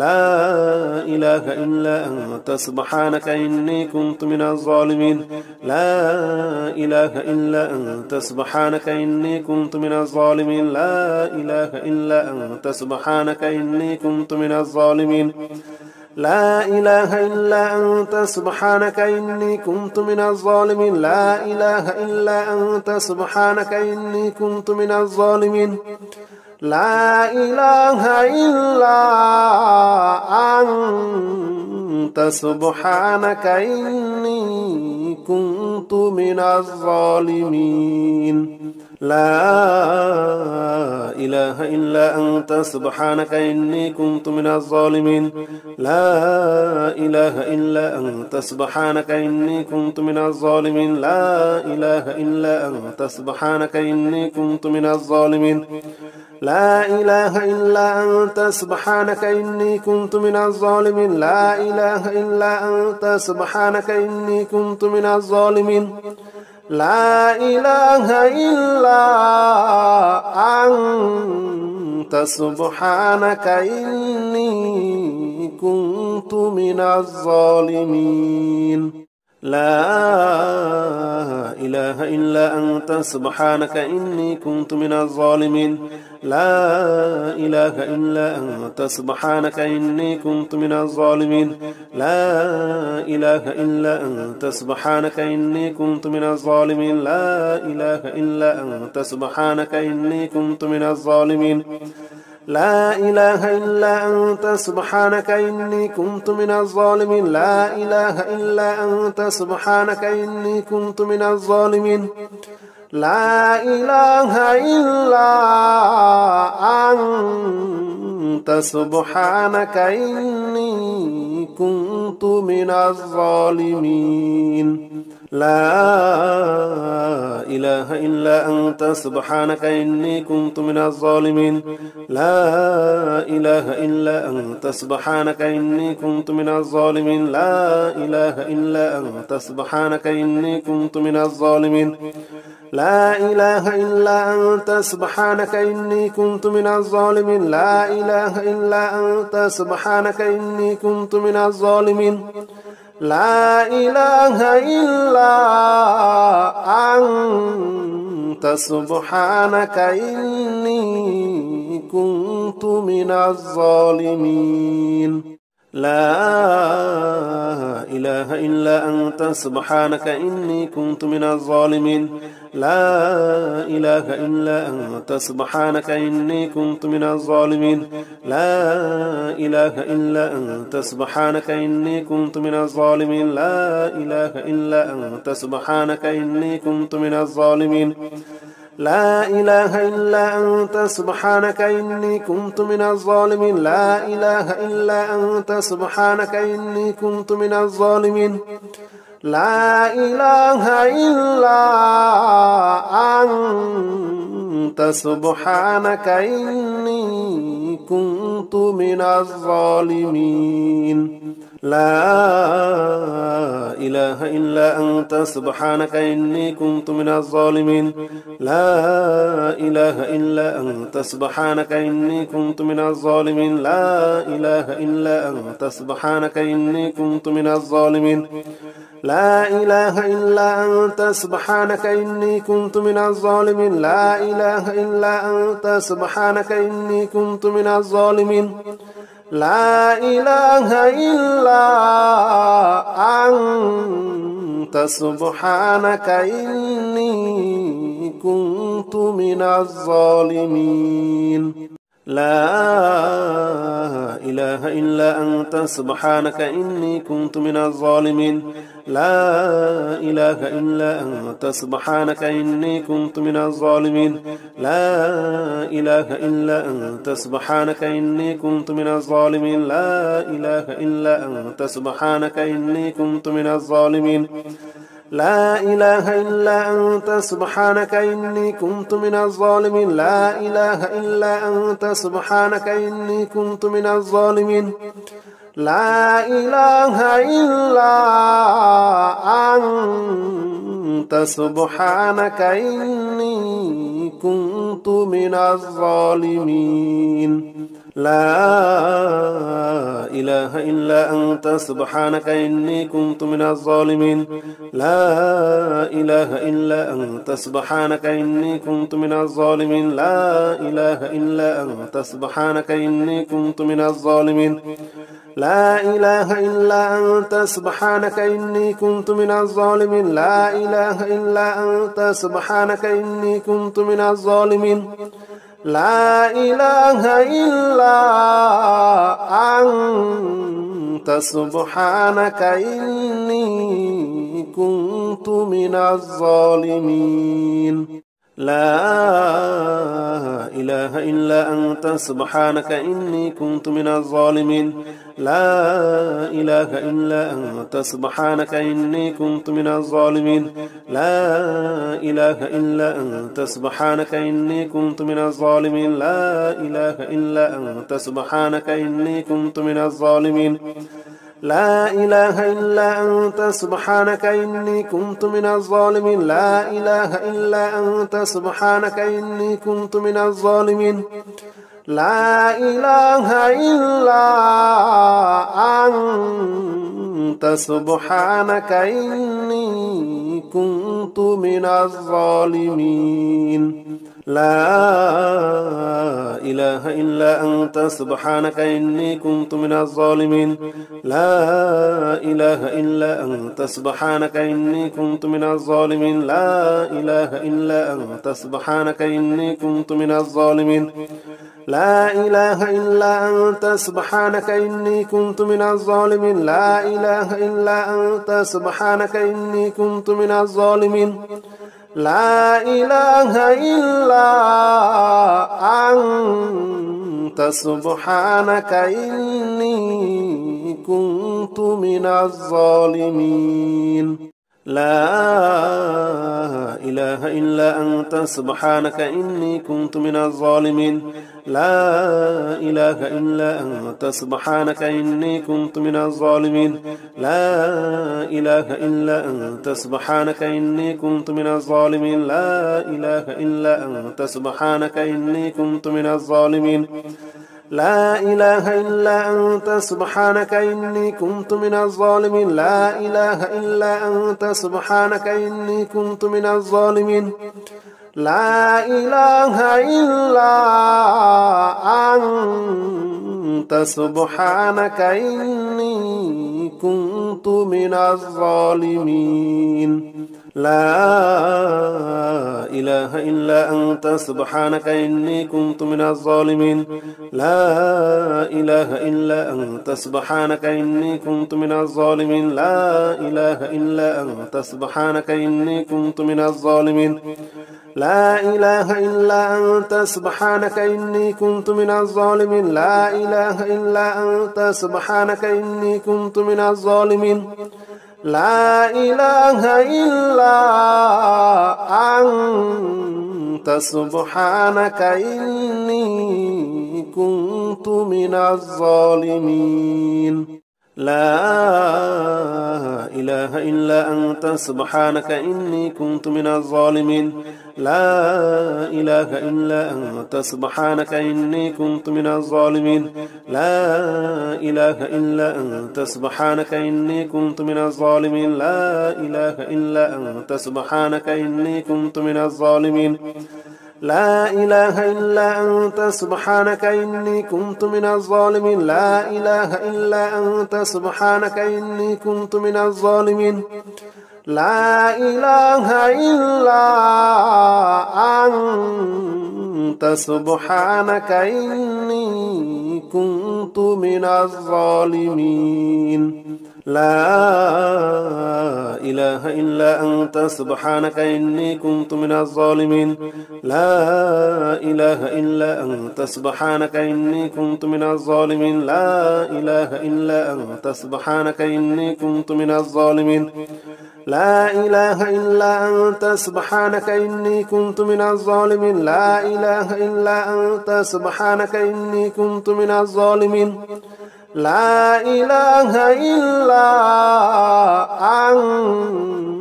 S1: لا إله إلا أنت سبحانك إني كنت من الظالمين لا إله إلا أنت سبحانك إني كنت من الظالمين لا إله إلا أنت سبحانك إني كنت من الظالمين لا إله إلا أنت سبحانك إني كنت من الظالمين لا إله إلا أنت سبحانك إني كنت من الظالمين لا إله إلا أنت سبحانك إني كنت من الظالمين لا إله إلا أنت سبحانك إني كنت من الظالمين لا إله إلا أنت سبحانك إني كنت من الظالمين لا إله إلا أنت سبحانك إني كنت من الظالمين لا إله إلا أنت سبحانك إني كنت من الظالمين لا إله إلا أنت سبحانك إني كنت من الظالمين لا إله إلا أنت سبحانك إني كنت من الظالمين لا إله إلا أنت سبحانك إني كنت من الظالمين لا إله إلا أنت سبحانك إني كنت من الظالمين لا إله إلا أنت سبحانك إني كنت من الظالمين لا إله إلا أنت سبحانك إني كنت من الظالمين لا إله إلا أنت سبحانك إني كنت من الظالمين لا إله إلا أنت سبحانك إني كنت من الظالمين لا إله إلا أنت سبحانك إني كنت من الظالمين لا إله إلا أنت سبحانك إني كنت من الظالمين لا إله إلا أنت سبحانك إني كنت من الظالمين لا إله إلا أنت سبحانك إني كنت من الظالمين لا إله إلا أنت سبحانك إني كنت من الظالمين لا إله إلا أنت سبحانك إني كنت من الظالمين لا إله إلا أنت سبحانك إني كنت من الظالمين لا إله إلا أنت سبحانك إني كنت من الظالمين لا إله إلا أنت سبحانك إني كنت من الظالمين لا إله إلا أنت سبحانك إني كنت من الظالمين لا إله إلا أنت سبحانك إني كنت من الظالمين لا إله إلا أنت سبحانك إني كنت من الظالمين لا إله إلا أنت سبحانك إني كنت من الظالمين لا إله إلا أنت سبحانك إني كنت من الظالمين لا إله إلا أنت سبحانك إني كنت من الظالمين لا إله إلا أنت سبحانك إني كنت من الظالمين لا إله إلا أنت سبحانك إني كنت من الظالمين لا إله إلا أنت سبحانك إني كنت من الظالمين لا إله إلا أنت سبحانك إني كنت من الظالمين لا إله إلا أنت سبحانك إني كنت من الظالمين لا إله إلا أنت سبحانك إني كنت من الظالمين لا إله إلا أنت سبحانك إني كنت من الظالمين لا إله إلا أنت سبحانك إني كنت من الظالمين لا إله إلا أنت سبحانك إني كنت من الظالمين لا إله إلا أنت سبحانك إني كنت من الظالمين لا إله إلا أنت سبحانك إني كنت من الظالمين لا إله إلا أنت سبحانك إني كنت من الظالمين لا إله إلا أنت سبحانك إني كنت من الظالمين لا إله إلا أنت سبحانك إني كنت من الظالمين لا إله إلا أنت سبحانك إني كنت من الظالمين لا إله إلا أنت سبحانك إني كنت من الظالمين لا إله إلا أنت سبحانك إني كنت من الظالمين لا إله إلا أنت سبحانك إني كنت من الظالمين لا إله إلا أنت سبحانك إني كنت من الظالمين لا إله إلا أنت سبحانك إني كنت من الظالمين لا إله إلا أنت سبحانك إني كنت من الظالمين لا إله إلا أنت سبحانك إني كنت من الظالمين لا إله إلا أنت سبحانك إني كنت من الظالمين لا إله إلا أنت سبحانك إني كنت من الظالمين لا إله إلا أنت سبحانك إني كنت من الظالمين لا إله إلا أنت سبحانك إني كنت من الظالمين لا إله إلا أنت سبحانك إني كنت من الظالمين لا إله إلا أنت سبحانك إني كنت من الظالمين لا إله إلا أنت سبحانك إني كنت من الظالمين لا إله إلا أنت سبحانك إني كنت من الظالمين لا إله إلا أنت سبحانك إني كنت من الظالمين لا إله إلا أنت سبحانك إني كنت من الظالمين لا إله إلا أنت سبحانك إني كنت من الظالمين لا إله إلا أنت سبحانك إني كنت من الظالمين لا إله إلا أنت سبحانك إني كنت من الظالمين لا إله إلا أنت سبحانك إني كنت من الظالمين لا إله إلا أنت سبحانك إني كنت من الظالمين لا إله إلا أنت سبحانك إني كنت من الظالمين لا إله إلا أنت سبحانك إني كنت من الظالمين لا إله إلا أنت سبحانك إني كنت من الظالمين لا إله إلا أنت سبحانك إني كنت من الظالمين لا إله إلا أنت سبحانك إني كنت من الظالمين لا إله إلا أنت سبحانك إني كنت من الظالمين لا إله إلا أنت سبحانك إني كنت من الظالمين لا إله إلا أنت سبحانك إني كنت من الظالمين لا إله إلا أنت سبحانك إني كنت من الظالمين لا إله إلا أنت سبحانك إني كنت من الظالمين لا إله إلا أنت سبحانك إني كنت من الظالمين لا إله إلا أنت سبحانك إني كنت من الظالمين لا إله إلا أنت سبحانك إني كنت من الظالمين لا إله إلا أنت سبحانك إني كنت من الظالمين لا إله إلا أنت سبحانك إني كنت من الظالمين لا إله إلا أنت سبحانك إني كنت من الظالمين لا إله إلا أنت سبحانك إني كنت من الظالمين لا إله إلا أنت سبحانك إني كنت من الظالمين لا إله إلا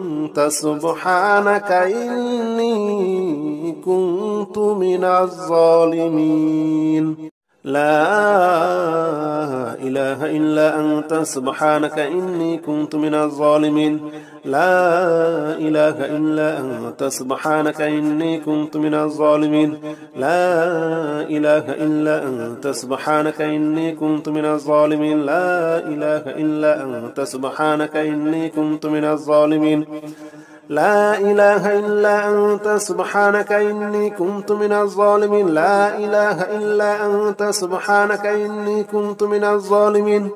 S1: أنت سبحانك إني كنت من الظالمين لا إله إلا أنت سبحانك إني كنت من الظالمين لا إله إلا أنت سبحانك إني كنت من الظالمين لا إله إلا أنت سبحانك إني كنت من الظالمين لا إله إلا أنت سبحانك إني كنت من الظالمين لا إله إلا أنت سبحانك إني كنت من الظالمين لا إله إلا أنت سبحانك إني كنت من الظالمين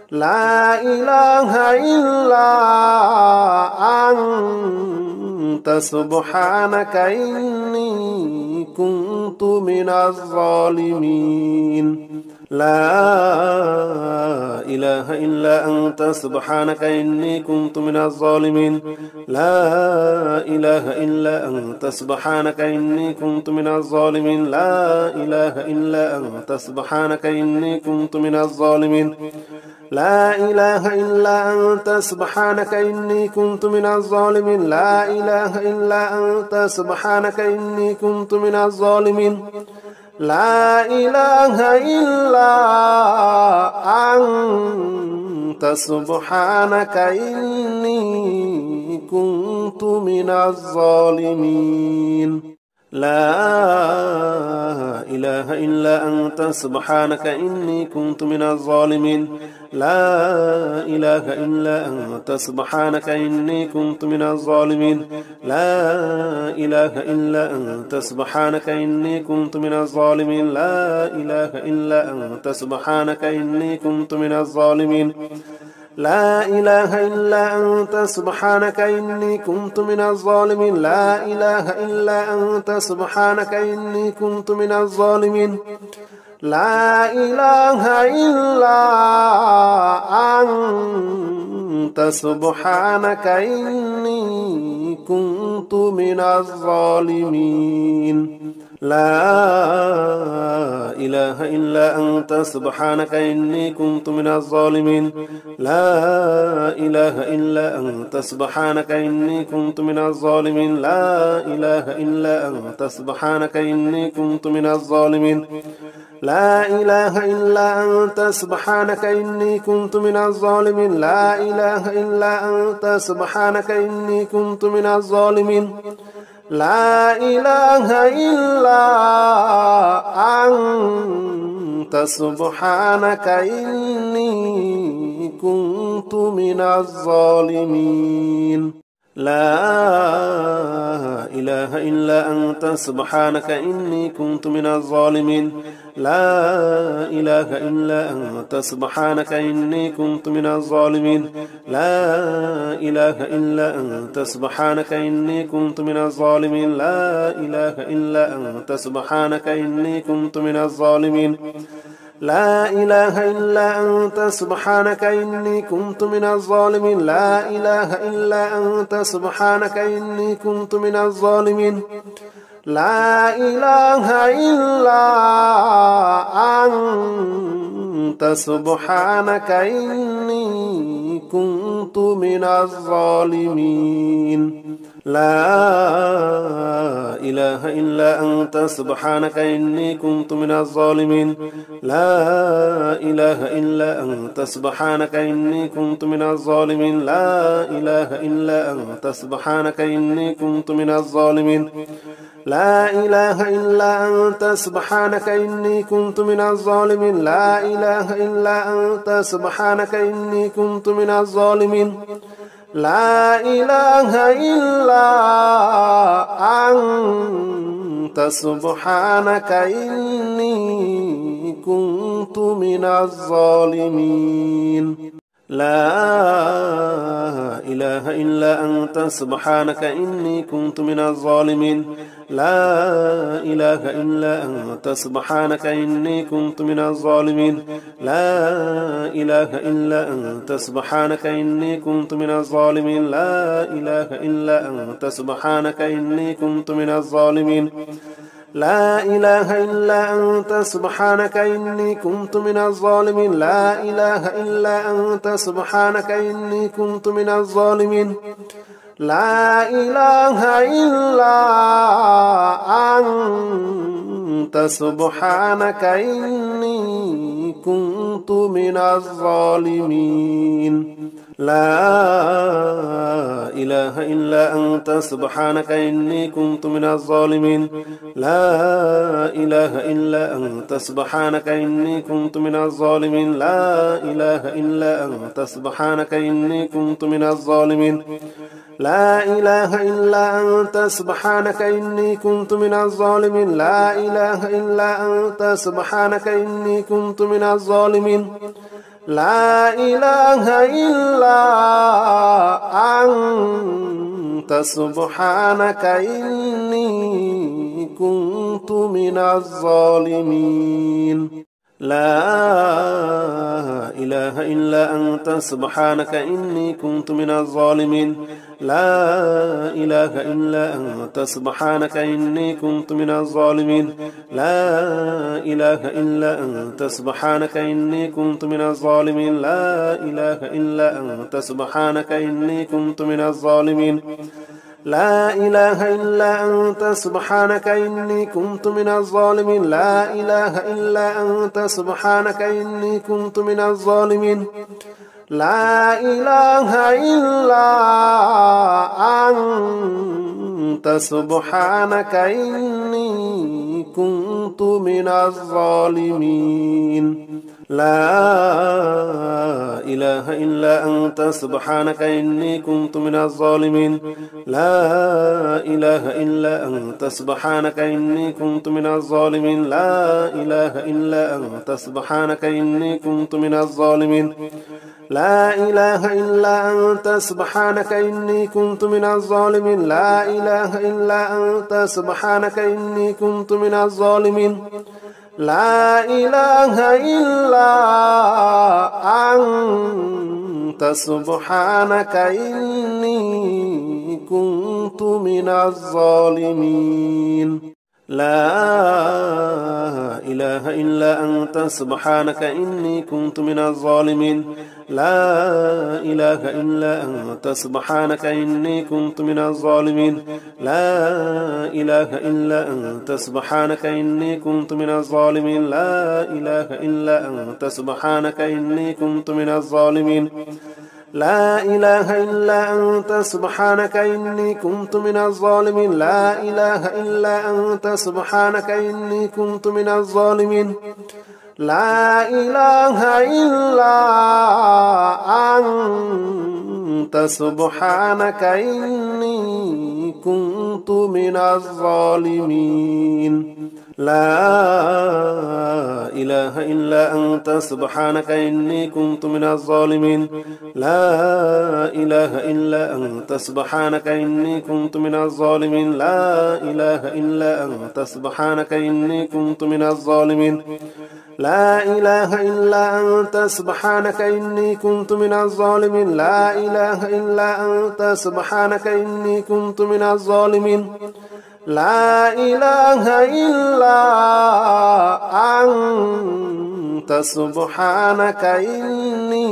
S1: لا إله إلا أنت سبحانك إني كنت من الظالمين لا إله إلا أنت سبحانك إني كنت من الظالمين لا إله إلا أنت سبحانك إني كنت من الظالمين لا إله إلا أنت سبحانك إني كنت من الظالمين لا إله إلا أنت سبحانك إني كنت من الظالمين لا إله إلا أنت سبحانك إني كنت من الظالمين لا إله إلا أنت سبحانك إني كنت من الظالمين لا إله إلا أنت سبحانك إني كنت من الظالمين لا إله إلا أنت سبحانك إني كنت من الظالمين لا إله إلا أنت سبحانك إني كنت من الظالمين لا إله إلا أنت سبحانك إني كنت من الظالمين لا إله إلا أنت سبحانك إني كنت من الظالمين لا إله إلا أنت سبحانك إني كنت من الظالمين لا إله إلا أنت سبحانك إني كنت من الظالمين لا إله إلا أنت سبحانك إني كنت من الظالمين لا إله إلا أنت سبحانك إني كنت من الظالمين لا إله إلا أنت سبحانك إني كنت من الظالمين لا إله إلا أنت سبحانك إني كنت من الظالمين لا إله إلا أنت سبحانك إني كنت من الظالمين لا إله إلا أنت سبحانك إني كنت من الظالمين لا إله إلا أنت سبحانك إني كنت من الظالمين لا إله إلا أنت سبحانك إني كنت من الظالمين لا إله إلا أنت سبحانك إني كنت من الظالمين لا إله إلا أنت سبحانك إني كنت من الظالمين لا إله إلا أنت سبحانك إني كنت من الظالمين لا إله إلا أنت سبحانك إني كنت من الظالمين لا إله إلا أنت سبحانك إني كنت من الظالمين لا إله إلا أنت سبحانك إني كنت من الظالمين لا إله إلا أنت سبحانك إني كنت من الظالمين لا إله إلا أنت سبحانك إني كنت من الظالمين لا إله إلا أنت سبحانك إني كنت من الظالمين لا إله إلا أنت سبحانك إني كنت من الظالمين لا إله إلا أنت سبحانك إني كنت من الظالمين لا إله إلا أنت سبحانك إني كنت من الظالمين لا إله إلا أنت سبحانك إني كنت من الظالمين لا إله إلا أنت سبحانك إني كنت من الظالمين لا إله إلا أنت سبحانك إني كنت من الظالمين لا إله إلا أنت سبحانك إني كنت من الظالمين لا إله إلا أنت سبحانك إني كنت من الظالمين لا إله إلا أنت سبحانك إني كنت من الظالمين لا إله إلا أنت سبحانك إني كنت من الظالمين لا إله إلا أنت سبحانك إني كنت من الظالمين لا إله إلا أنت سبحانك إني كنت من الظالمين لا إله إلا أنت سبحانك إني كنت من الظالمين لا إله إلا أنت سبحانك إني كنت من الظالمين لا إله إلا أنت سبحانك إني كنت من الظالمين لا إله إلا أنت سبحانك إني كنت من الظالمين لا إله إلا أنت سبحانك إني كنت من الظالمين لا إله إلا أنت سبحانك إني كنت من الظالمين لا إله إلا أنت سبحانك إني كنت من الظالمين لا إله إلا أنت سبحانك إني كنت من الظالمين لا إله إلا أنت سبحانك إني كنت من الظالمين لا إله إلا أنت سبحانك إني كنت من الظالمين لا إله إلا أنت سبحانك إني كنت من الظالمين لا إله إلا أنت سبحانك إني كنت من الظالمين لا إله إلا أنت سبحانك إني كنت من الظالمين لا إله إلا أنت سبحانك إني كنت من الظالمين لا إله إلا أنت سبحانك إني كنت من الظالمين لا إله إلا أنت سبحانك إني كنت من الظالمين لا إله إلا أنت سبحانك إني كنت من الظالمين لا إله إلا أنت سبحانك إني كنت من الظالمين لا إله إلا أنت سبحانك إني كنت من الظالمين لا إله إلا أنت سبحانك إني كنت من الظالمين لا إله إلا أنت سبحانك إني كنت من الظالمين لا إله إلا أنت سبحانك إني كنت من الظالمين لا إله إلا أنت سبحانك إني كنت من الظالمين لا إله إلا أنت سبحانك إني كنت من الظالمين لا إله إلا أنت سبحانك إني كنت من الظالمين لا إله إلا أنت سبحانك إني كنت من الظالمين لا إله إلا أنت سبحانك إني كنت من الظالمين لا إله إلا أنت سبحانك إني كنت من الظالمين لا إله إلا أنت سبحانك إني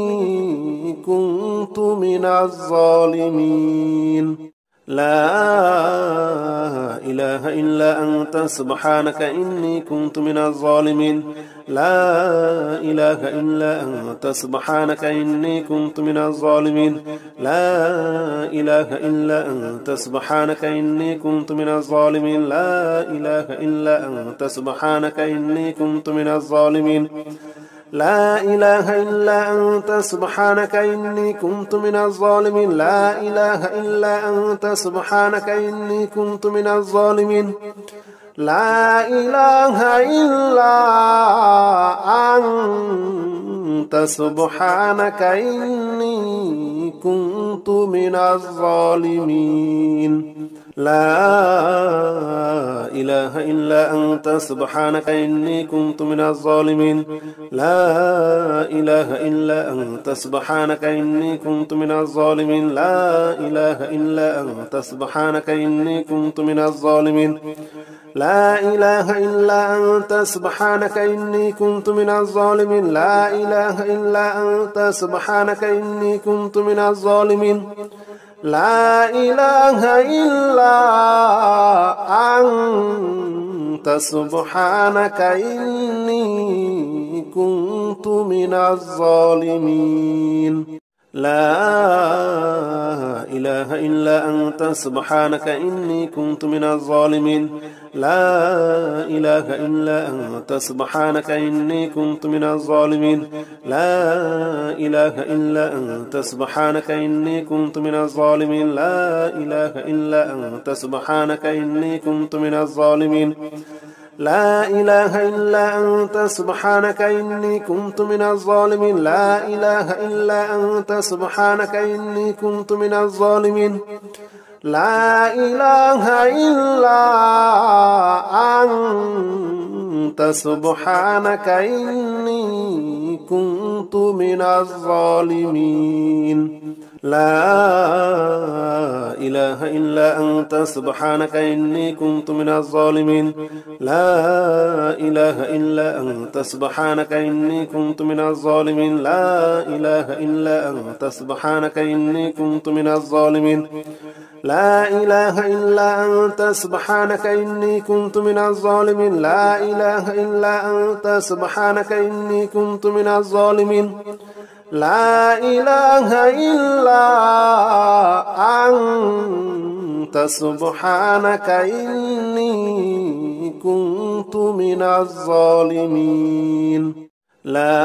S1: كنت من الظالمين لا إله إلا أنت سبحانك إني كنت من الظالمين لا إله إلا أنت سبحانك إني كنت من الظالمين لا إله إلا أنت سبحانك إني كنت من الظالمين لا إله إلا أنت سبحانك إني كنت من الظالمين لا إله إلا أنت سبحانك إني كنت من الظالمين لا إله إلا أنت سبحانك إني كنت من الظالمين لا إله إلا أنت سبحانك إني كنت من الظالمين لا إله إلا أنت سبحانك إني كنت من الظالمين لا إله إلا أنت سبحانك إني كنت من الظالمين لا إله إلا أنت سبحانك إني كنت من الظالمين لا إله إلا أنت سبحانك إني كنت من الظالمين لا إله إلا أنت سبحانك إني كنت من الظالمين لا إله إلا أنت سبحانك إني كنت من الظالمين لا إله إلا أنت سبحانك إني كنت من الظالمين لا إله إلا أنت سبحانك إني كنت من الظالمين لا إله إلا أنت سبحانك إني كنت من الظالمين لا إله إلا أنت سبحانك إني كنت من الظالمين لا إله إلا أنت سبحانك إني كنت من الظالمين لا إله إلا أنت سبحانك إني كنت من الظالمين لا إله إلا أنت سبحانك إني كنت من الظالمين لا إله إلا أنت سبحانك إني كنت من الظالمين لا إله إلا أنت سبحانك إني كنت من الظالمين لا إله إلا أنت سبحانك إني كنت من الظالمين لا إله إلا أنت سبحانك إني كنت من الظالمين لا إله إلا أنت سبحانك إني كنت من الظالمين لا إله إلا أنت سبحانك إني كنت من الظالمين لا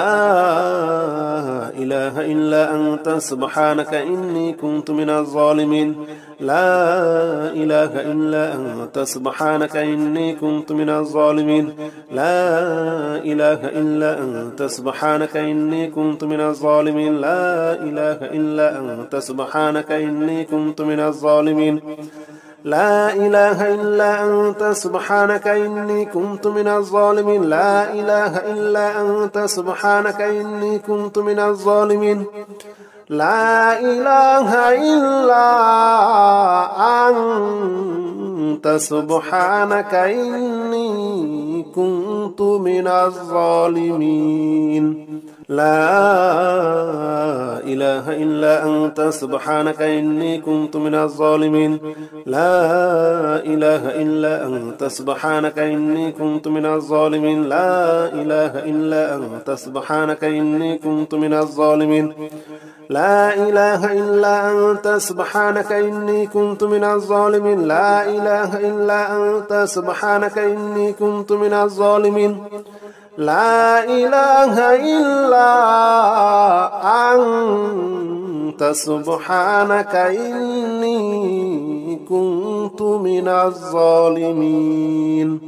S1: إله إلا أنت سبحانك إني كنت من الظالمين لا إله إلا أنت سبحانك إني كنت من الظالمين لا إله إلا أنت سبحانك إني كنت من الظالمين لا إله إلا أنت سبحانك إني كنت من الظالمين لا إله إلا أنت سبحانك إني كنت من الظالمين لا إله إلا أنت سبحانك إني كنت من الظالمين لا إله إلا أنت سبحانك إني كنت من الظالمين لا إله إلا أنت سبحانك إني كنت من الظالمين لا إله إلا أنت سبحانك إني كنت من الظالمين لا إله إلا أنت سبحانك إني كنت من الظالمين لا إله إلا أنت سبحانك إني كنت من الظالمين لا إله إلا أنت سبحانك إني كنت من الظالمين لا إله إلا أنت سبحانك إني كنت من الظالمين.